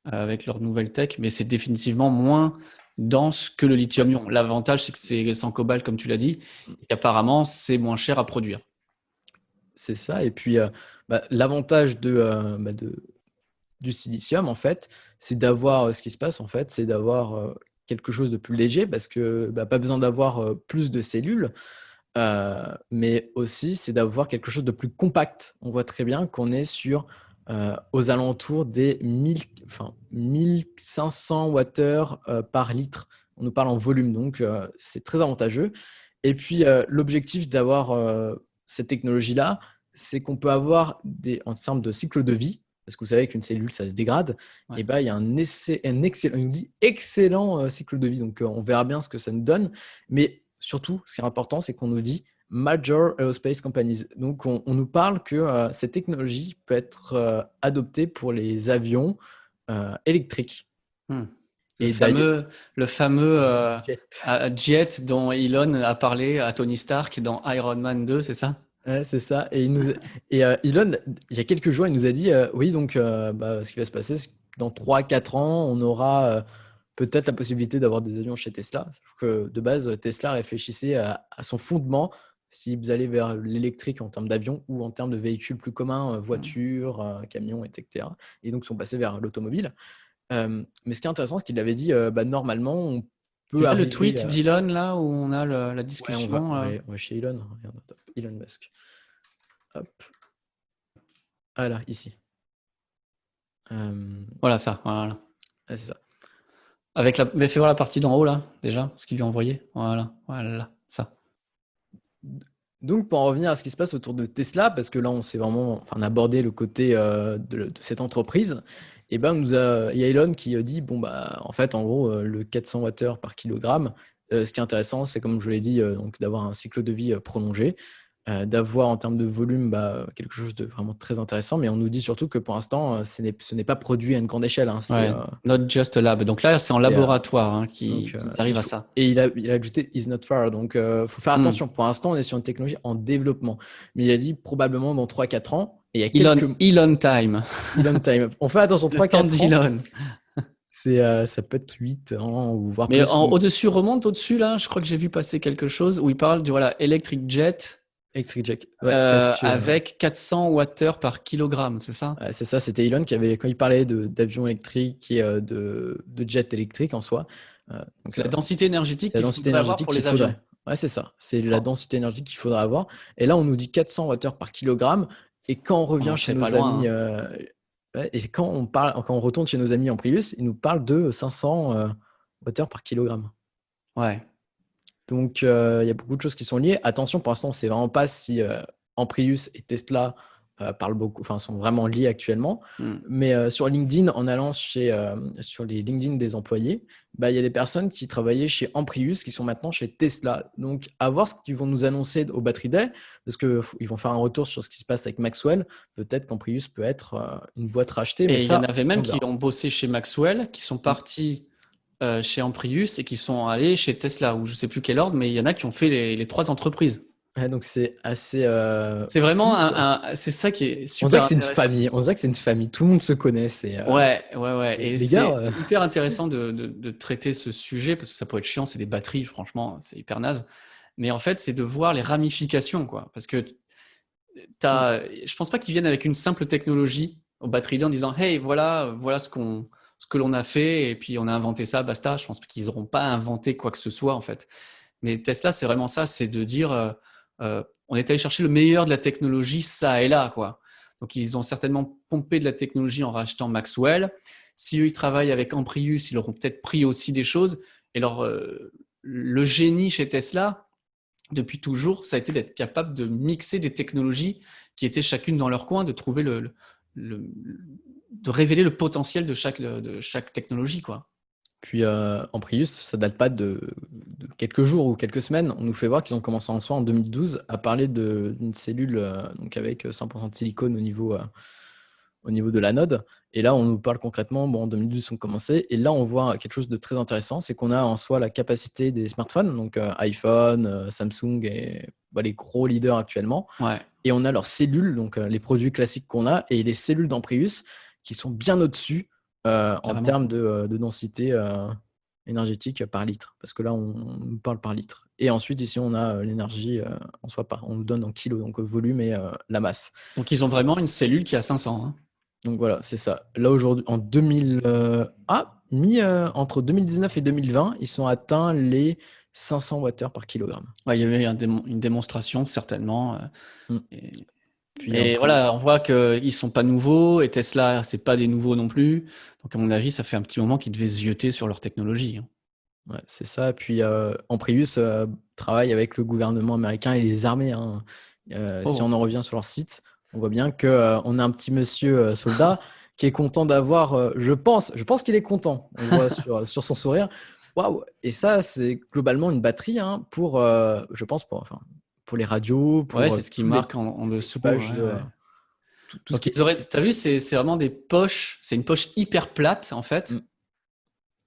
avec leurs nouvelles tech, mais c'est définitivement moins dense que le Ouais. lithium-ion. L'avantage, c'est que c'est sans cobalt, comme tu l'as dit, Mm. et qu'apparemment, c'est moins cher à produire. C'est ça. Et puis, l'avantage du silicium, en fait, c'est d'avoir ce qui se passe, en fait, c'est d'avoir quelque chose de plus léger parce que pas besoin d'avoir plus de cellules, mais aussi c'est d'avoir quelque chose de plus compact. On voit très bien qu'on est aux alentours des 1500 Wh par litre. On nous parle en volume, donc c'est très avantageux. Et puis, l'objectif d'avoir cette technologie-là, c'est qu'on peut avoir en termes de cycle de vie, parce que vous savez qu'une cellule, ça se dégrade, Ouais. et ben, il y a un excellent, il nous dit excellent cycle de vie. Donc, on verra bien ce que ça nous donne. Mais surtout, ce qui est important, c'est qu'on nous dit Major Aerospace Companies. Donc, on nous parle que cette technologie peut être adoptée pour les avions électriques. Hmm. Et d'ailleurs, Le fameux jet. jet dont Elon a parlé à Tony Stark dans Iron Man 2, c'est ça? Ouais, c'est ça. Et Elon, il y a quelques jours, il nous a dit oui, donc ce qui va se passer, c'est que dans 3 4 ans, on aura peut-être la possibilité d'avoir des avions chez Tesla. Sauf que de base, Tesla réfléchissait à son fondement, si vous allez vers l'électrique en termes d'avions ou en termes de véhicules plus communs, Hmm. voitures, camions, etc. Et donc, sont passés vers l'automobile. Mais ce qui est intéressant, c'est qu'il avait dit normalement, on Tu peut as le arriver. tweet d'Elon là où on a la Ouais, discussion on va chez Elon. Regarde, hop, Elon Musk. Hop. Ah là, ici. Voilà ça, voilà. Ouais, c'est ça. Mais fais voir la partie d'en haut là, déjà, ce qu'il lui a envoyé. Voilà, voilà, ça. Donc, pour en revenir à ce qui se passe autour de Tesla, parce que là, on a abordé le côté de cette entreprise, et ben, il y a Elon qui dit, bon, bah, en fait, en gros, le 400 Wh par kilogramme, ce qui est intéressant, c'est comme je l'ai dit, donc d'avoir un cycle de vie prolongé, d'avoir en termes de volume quelque chose de vraiment très intéressant, mais on nous dit surtout que pour l'instant, ce n'est pas produit à une grande échelle. Hein, Ouais, not just a lab. Donc là, c'est en c'est, laboratoire hein, Donc, qu'ils arrivent à ça. et il a ajouté is not far. Donc, faut faire Hmm. attention. Pour l'instant, on est sur une technologie en développement. Mais il a dit probablement dans 3 4 ans. Et il y a Elon time. Elon time. On fait attention, Le trois temps quatre ans, d'Elon. ça peut être 8 ans ou voire Mais plus. au-dessus, remonte au-dessus là, je crois que j'ai vu passer quelque chose où il parle du voilà, electric jet Electric Jack. Ouais, parce que avec 400 Wh par kilogramme, c'est ça? c'est ça, c'était Elon qui avait, quand il parlait d'avions électriques et de jet électrique en soi. Donc, C'est la densité énergétique c'est la qu'il densité faudrait avoir énergétique pour qu'il les avions. faudrait. Ouais, c'est ça. C'est la Oh, densité énergétique qu'il faudrait avoir. Et là, on nous dit 400 Wh par kilogramme. Et quand on on revient n'en chez serait pas nos loin. amis, Hein. ouais, et quand on retourne chez nos amis en Prius, ils nous parlent de 500 Wh par kilogramme. Ouais. Donc, il y a beaucoup de choses qui sont liées. Attention, pour l'instant, on ne sait vraiment pas si Amprius et Tesla parlent beaucoup, enfin, sont vraiment liés actuellement. Hmm. Mais sur LinkedIn, en allant sur les LinkedIn des employés, il y a des personnes qui travaillaient chez Amprius qui sont maintenant chez Tesla. Donc, à voir ce qu'ils vont nous annoncer au Battery Day, parce qu'ils vont faire un retour sur ce qui se passe avec Maxwell. Peut-être qu'Amprius peut être une boîte rachetée, mais Et il y en ça, avait on même qui verra. ont bossé chez Maxwell, qui sont partis chez Amprius et qui sont allés chez Tesla, ou je sais plus quel ordre, mais il y en a qui ont fait les trois entreprises. Ouais, donc, c'est assez C'est vraiment fou, quoi. c'est ça qui est On dirait super que c'est une intéressant. famille. On dirait que c'est une famille. Tout le monde se connaît. Ouais, ouais, ouais. Et Les gars. c'est hyper intéressant de traiter ce sujet parce que ça peut être chiant, c'est des batteries, franchement, c'est hyper naze. Mais en fait, c'est de voir les ramifications, quoi. Parce que je pense pas qu'ils viennent avec une simple technologie au batterie en disant, hey, voilà ce que l'on a fait et puis on a inventé ça, basta. Je pense qu'ils n'auront pas inventé quoi que ce soit, en fait. Mais Tesla, c'est vraiment ça, c'est de dire, on est allé chercher le meilleur de la technologie, ça et là, quoi. Donc, ils ont certainement pompé de la technologie en rachetant Maxwell. si eux ils travaillent avec Amprius, ils auront peut-être pris aussi des choses. Et le génie chez Tesla, depuis toujours, ça a été d'être capable de mixer des technologies qui étaient chacune dans leur coin, de trouver de révéler le potentiel de chaque technologie, quoi. Puis Amprius, ça date pas de quelques jours ou quelques semaines. On nous fait voir qu'ils ont commencé en soi en 2012 à parler d'une cellule donc avec 100% de silicone au niveau de l'anode. Et là, on nous parle concrètement, bon, en 2012, ils ont commencé. Et là, on voit quelque chose de très intéressant, c'est qu'on a en soi la capacité des smartphones, donc iPhone, Samsung et les gros leaders actuellement. Ouais. Et on a leurs cellules, donc les produits classiques qu'on a, et les cellules d'Amprius qui sont bien au-dessus en termes de densité énergétique par litre. Parce que là, on nous parle par litre. Et ensuite, ici, on a l'énergie en soi, on nous donne en kilos, donc volume et la masse. Donc, ils ont vraiment une cellule qui a 500. Hein. Donc voilà, c'est ça. Là, aujourd'hui, en 2000, entre 2019 et 2020, ils sont atteints les 500 Wh par kilogramme. Ouais, il y avait une démonstration, certainement. Puis Mais voilà, on voit qu'ils ne sont pas nouveaux et Tesla, ce n'est pas des nouveaux non plus. Donc, à mon avis, ça fait un petit moment qu'ils devaient zioter sur leur technologie. Hein. Ouais, c'est ça. Puis Amprius travaille avec le gouvernement américain et les armées. Hein. Si on en revient sur leur site, on voit bien qu'on a un petit monsieur soldat qui est content d'avoir, je pense qu'il est content. On voit sur son sourire. Waouh! Et ça, c'est globalement une batterie pour, je pense, pour les radios. Ouais, c'est ce qui marque en dessous. Tout ce qui est... T'as vu, c'est vraiment des poches. C'est une poche hyper plate, en fait.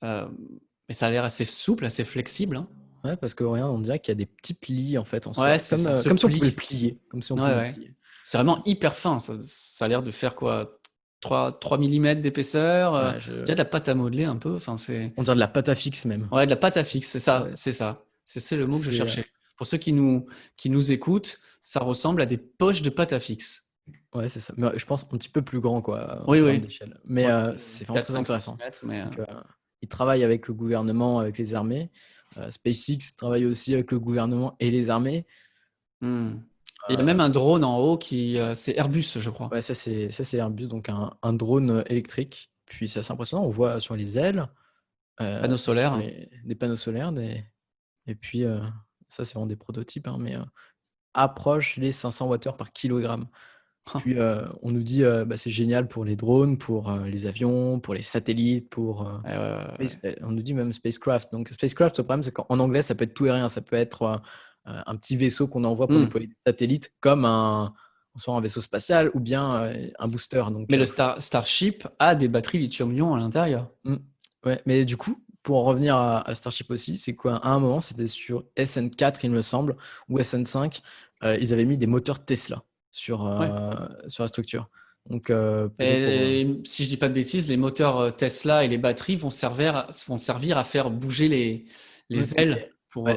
Mais ça a l'air assez souple, assez flexible. Hein. Ouais, parce que regarde, on dirait qu'il y a des petits plis en fait en soi. Ouais, comme si on pouvait le plier. Comme si on pouvait le plier. C'est vraiment hyper fin. Ça a l'air de faire quoi, 3 mm d'épaisseur. Il y a de la pâte à modeler un peu. Enfin, on dirait de la pâte à fixe même. Ouais, de la pâte à fixe, c'est ça. Ouais. C'est ça. C'est le mot que je cherchais. Pour ceux qui nous écoutent, ça ressemble à des poches de pâte à fixe. Ouais, c'est ça. Mais je pense un petit peu plus grand, quoi. Oui, oui. D'échelle. Mais c'est vraiment très intéressant. Donc, ils travaillent avec le gouvernement, avec les armées. SpaceX travaille aussi avec le gouvernement et les armées. Il y a même un drone en haut c'est Airbus, je crois. Ouais, ça c'est Airbus, donc un drone électrique. Puis c'est assez impressionnant. On voit sur les ailes panneaux solaires. Des panneaux solaires. Et puis ça, c'est vraiment des prototypes, mais approche les 500 Wh par kilogramme. Puis on nous dit c'est génial pour les drones, pour les avions, pour les satellites, pour on nous dit même spacecraft. Donc spacecraft, le problème c'est qu'en anglais ça peut être tout et rien. Ça peut être un petit vaisseau qu'on envoie pour déployer des satellites, comme soit un vaisseau spatial ou bien un booster. Donc, mais le Starship a des batteries lithium-ion à l'intérieur. Ouais, mais du coup, pour en revenir à Starship aussi, c'est quoi? À un moment, c'était sur SN4, il me semble, ou SN5, ils avaient mis des moteurs Tesla sur la structure. Donc, si je dis pas de bêtises, les moteurs Tesla et les batteries vont servir à faire bouger les ailes pour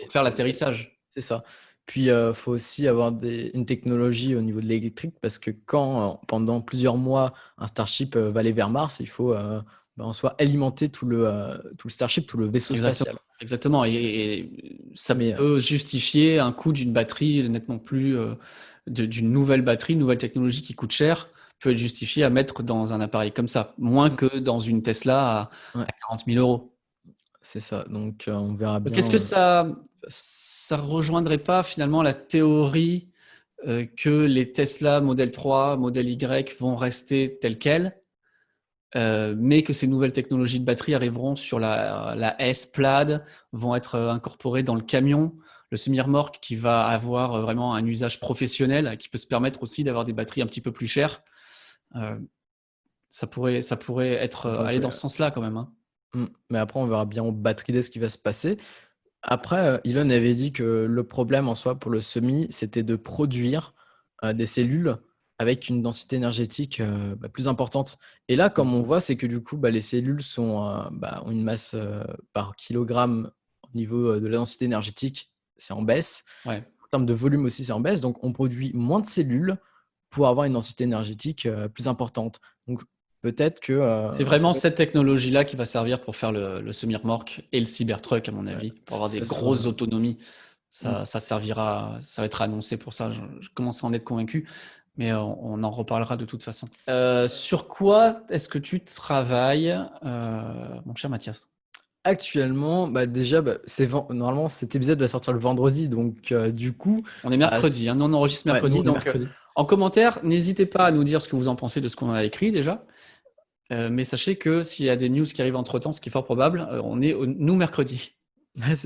faire l'atterrissage. C'est ça. Puis, il faut aussi avoir une technologie au niveau de l'électrique, parce que quand, pendant plusieurs mois, un Starship va aller vers Mars, il faut en soi alimenter tout le Starship, tout le vaisseau spatial. Exactement. Et ça peut justifier un coût d'une batterie nettement plus... d'une nouvelle batterie, une nouvelle technologie qui coûte cher, peut être justifié à mettre dans un appareil comme ça, moins que dans une Tesla à 40 000 euros. C'est ça, donc on verra bien. Est-ce que ça rejoindrait pas finalement la théorie que les Tesla Model 3, Model Y vont rester telles quelles, mais que ces nouvelles technologies de batterie arriveront sur la S-Plaid, vont être incorporées dans le camion, le semi-remorque qui va avoir vraiment un usage professionnel, qui peut se permettre aussi d'avoir des batteries un petit peu plus chères. Ça pourrait être aller dans ce sens-là quand même. Hein. Mais après, on verra bien en batterie ce qui va se passer. Après, Elon avait dit que le problème en soi pour le semi, c'était de produire des cellules avec une densité énergétique plus importante. Et là, comme on voit, c'est que du coup, les cellules ont une masse par kilogramme au niveau de la densité énergétique, c'est en baisse. Ouais. En termes de volume aussi, c'est en baisse. Donc, on produit moins de cellules pour avoir une densité énergétique plus importante. Donc, peut-être que... c'est vraiment cette technologie-là qui va servir pour faire le semi-remorque et le Cybertruck, à mon avis, pour avoir des grosses autonomies. Ça servira, ça va être annoncé pour ça. Je commence à en être convaincu. Mais on en reparlera de toute façon. Sur quoi est-ce que tu travailles, mon cher Mathias? Actuellement, bah, déjà, bah, normalement, cet épisode va sortir le vendredi, donc du coup, On est bah, mercredi, hein. Nous on enregistre ouais, nous, mercredi, on est donc mercredi. en commentaire, n'hésitez pas à nous dire ce que vous en pensez de ce qu'on a écrit déjà. Mais sachez que s'il y a des news qui arrivent entre-temps, ce qui est fort probable, on est nous mercredi.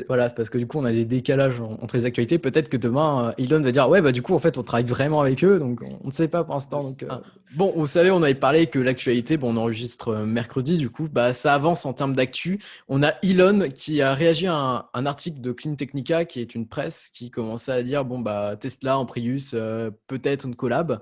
Voilà, parce que du coup, on a des décalages entre les actualités. Peut-être que demain, Elon va dire, ouais, bah du coup, en fait, on travaille vraiment avec eux, donc on ne sait pas pour l'instant. Donc, Ah, bon, vous savez, on avait parlé que l'actualité, bon, on enregistre mercredi, du coup, bah ça avance en termes d'actu. On a Elon qui a réagi à un article de Clean Technica, qui est une presse, qui commençait à dire, bon, bah Tesla en Prius, peut-être une collab.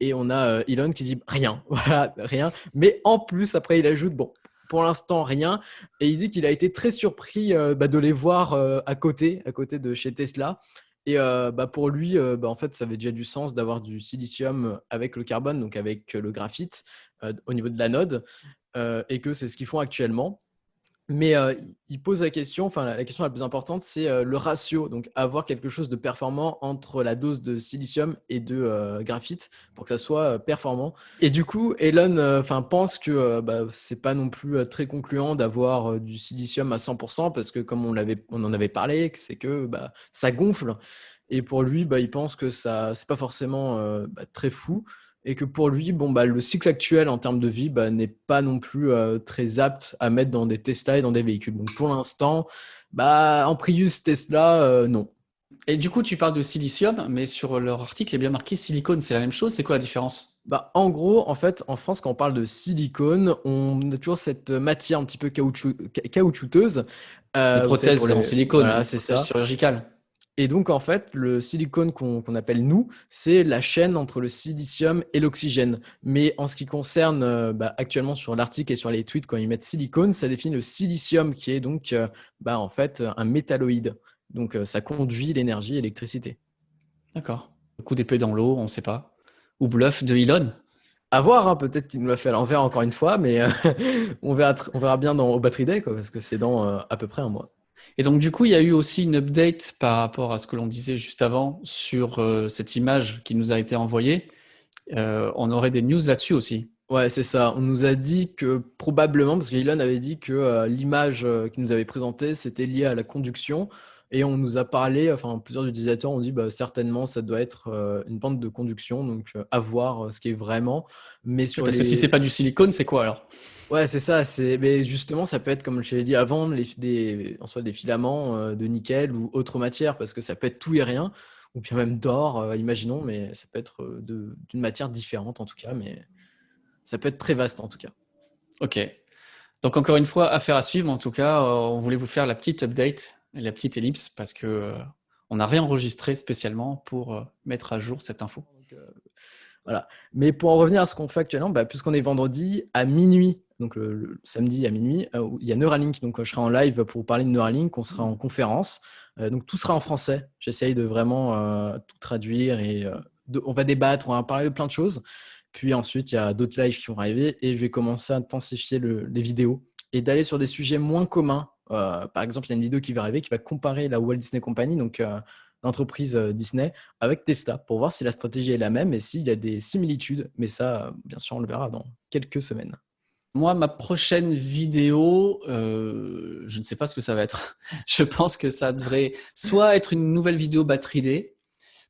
Et on a Elon qui dit rien, voilà, rien. Mais en plus, après, il ajoute, bon, pour l'instant, rien. Et il dit qu'il a été très surpris bah, de les voir à côté de chez Tesla. Et bah, pour lui, bah, en fait, ça avait déjà du sens d'avoir du silicium avec le carbone, donc avec le graphite au niveau de l'anode, et que c'est ce qu'ils font actuellement. Mais il pose la question, enfin la question la plus importante, c'est le ratio. Donc avoir quelque chose de performant entre la dose de silicium et de graphite pour que ça soit performant. Et du coup, Elon pense que bah, c'est pas non plus très concluant d'avoir du silicium à 100% parce que comme on en avait parlé, c'est que bah, ça gonfle. Et pour lui, bah, il pense que ça c'est pas forcément bah, très fou et que pour lui, bon, bah, le cycle actuel en termes de vie bah, n'est pas non plus très apte à mettre dans des Tesla et dans des véhicules. Donc pour l'instant, bah, en Prius Tesla, non. Et du coup, tu parles de silicium, mais sur leur article, il est bien marqué silicone. C'est la même chose. C'est quoi la différence? Bah, en gros, en fait, en France, quand on parle de silicone, on a toujours cette matière un petit peu caoutchouteuse. Les Vous savez, prothèses en silicone, voilà, les c'est prothèses ça. chirurgicales. Et donc, en fait, le silicone qu'on appelle nous, c'est la chaîne entre le silicium et l'oxygène. Mais en ce qui concerne bah, actuellement sur l'article et sur les tweets, quand ils mettent silicone, ça définit le silicium qui est donc bah, en fait un métalloïde. Donc, ça conduit l'énergie et l'électricité. D'accord. Coup d'épée dans l'eau, on ne sait pas. Ou bluff de Elon. À voir, hein, peut-être qu'il nous l'a fait à l'envers encore une fois, mais on verra bien au Battery Day, quoi, parce que c'est dans à peu près un mois. Et donc, du coup, il y a eu aussi une update par rapport à ce que l'on disait juste avant sur cette image qui nous a été envoyée. On aurait des news là-dessus aussi. Ouais, c'est ça. On nous a dit que probablement, parce qu'Elon avait dit que l'image qu'il nous avait présentée, c'était lié à la conduction. Et on nous a parlé, enfin plusieurs utilisateurs ont dit bah, certainement ça doit être une bande de conduction, donc à voir ce qui est vraiment. Mais Oui, sur parce que si c'est les... pas du silicone, c'est quoi alors? Ouais, c'est ça. Mais justement, ça peut être, comme je l'ai dit avant, en soit des filaments de nickel ou autre matière, parce que ça peut être tout et rien, ou bien même d'or, imaginons, mais ça peut être d'une matière différente en tout cas, mais ça peut être très vaste en tout cas. Ok. Donc, encore une fois, affaire à suivre. En tout cas, on voulait vous faire la petite update, la petite ellipse, parce que on a réenregistré spécialement pour mettre à jour cette info. Donc, voilà. Mais pour en revenir à ce qu'on fait actuellement, bah, puisqu'on est vendredi à minuit, donc le samedi à minuit, il y a Neuralink. Donc, je serai en live pour vous parler de Neuralink. On sera en conférence. Donc, tout sera en français. J'essaye de vraiment tout traduire et on va débattre, on va parler de plein de choses. Puis ensuite, il y a d'autres lives qui vont arriver et je vais commencer à intensifier les vidéos et d'aller sur des sujets moins communs. Par exemple, il y a une vidéo qui va arriver qui va comparer la Walt Disney Company, donc l'entreprise Disney, avec Tesla pour voir si la stratégie est la même et s'il y a des similitudes. Mais ça, bien sûr, on le verra dans quelques semaines. Moi, ma prochaine vidéo, je ne sais pas ce que ça va être. Je pense que ça devrait soit être une nouvelle vidéo batterie D,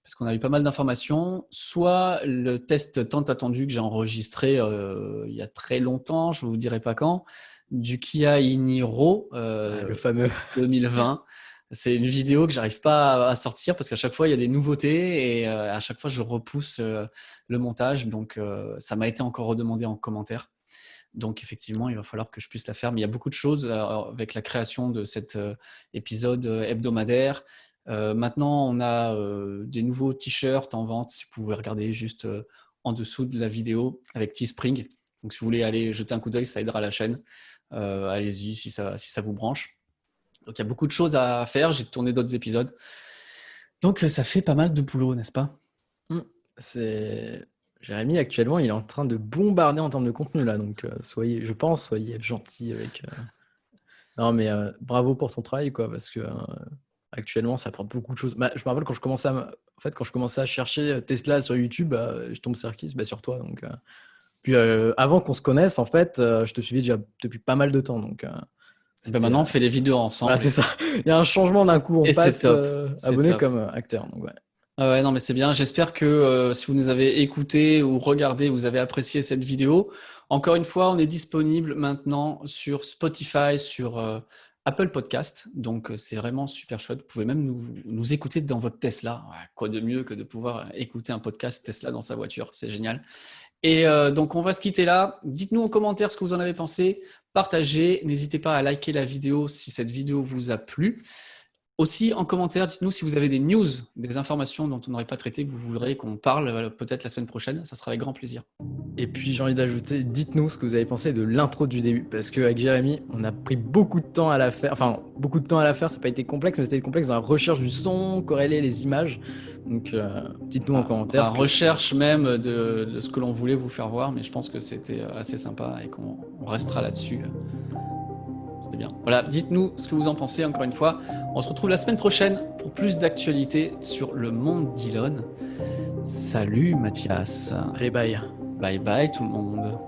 parce qu'on a eu pas mal d'informations, soit le test tant attendu que j'ai enregistré il y a très longtemps, je ne vous dirai pas quand, du Kia Niro Le fameux. 2020. C'est une vidéo que j'arrive pas à sortir parce qu'à chaque fois il y a des nouveautés et à chaque fois je repousse le montage. Donc ça m'a été encore redemandé en commentaire. Donc effectivement, il va falloir que je puisse la faire. Mais il y a beaucoup de choses avec la création de cet épisode hebdomadaire. Maintenant, on a des nouveaux t-shirts en vente. Si vous pouvez regarder juste en dessous de la vidéo avec Teespring. Donc si vous voulez aller jeter un coup d'œil, ça aidera la chaîne. Allez-y si ça vous branche. Donc il y a beaucoup de choses à faire. J'ai tourné d'autres épisodes. Donc ça fait pas mal de boulot, n'est-ce pas? C'est Jérémy actuellement, il est en train de bombarder en termes de contenu là, donc soyez gentil avec. Non mais bravo pour ton travail quoi, parce que Actuellement, ça apporte beaucoup de choses. Bah, je me rappelle quand je commençais quand je commençais à chercher Tesla sur YouTube, je tombe sur toi. Donc, puis avant qu'on se connaisse, en fait, je te suivais déjà depuis pas mal de temps. Donc, Ben c'était maintenant, on fait des vidéos voilà, ensemble c'est ça. Il y a un changement d'un coup. On et c'est passe top. C'est abonné top. comme acteur. Donc, ouais. Ah ouais, non, mais c'est bien. J'espère que si vous nous avez écoutés ou regardé, vous avez apprécié cette vidéo. Encore une fois, on est disponible maintenant sur Spotify, sur Apple Podcast. Donc, c'est vraiment super chouette. Vous pouvez même nous écouter dans votre Tesla. Ouais, quoi de mieux que de pouvoir écouter un podcast Tesla dans sa voiture. C'est génial. Et donc, on va se quitter là. Dites-nous en commentaire ce que vous en avez pensé. Partagez. N'hésitez pas à liker la vidéo si cette vidéo vous a plu. Aussi, en commentaire, dites-nous si vous avez des news, des informations dont on n'aurait pas traité, que vous voudrez qu'on parle peut-être la semaine prochaine. Ça sera avec grand plaisir. Et puis j'ai envie d'ajouter, dites-nous ce que vous avez pensé de l'intro du début, parce qu'avec Jérémy, on a pris beaucoup de temps à la faire. Enfin, beaucoup de temps à la faire, ça n'a pas été complexe, mais c'était complexe dans la recherche du son, corréler les images. Donc dites-nous en commentaire La ce que... recherche même de ce que l'on voulait vous faire voir, mais je pense que c'était assez sympa et qu'on restera là-dessus. C'était bien. Voilà, dites-nous ce que vous en pensez encore une fois. On se retrouve la semaine prochaine pour plus d'actualités sur le monde d'Elon. Salut Mathias. Allez, bye. Bye bye tout le monde.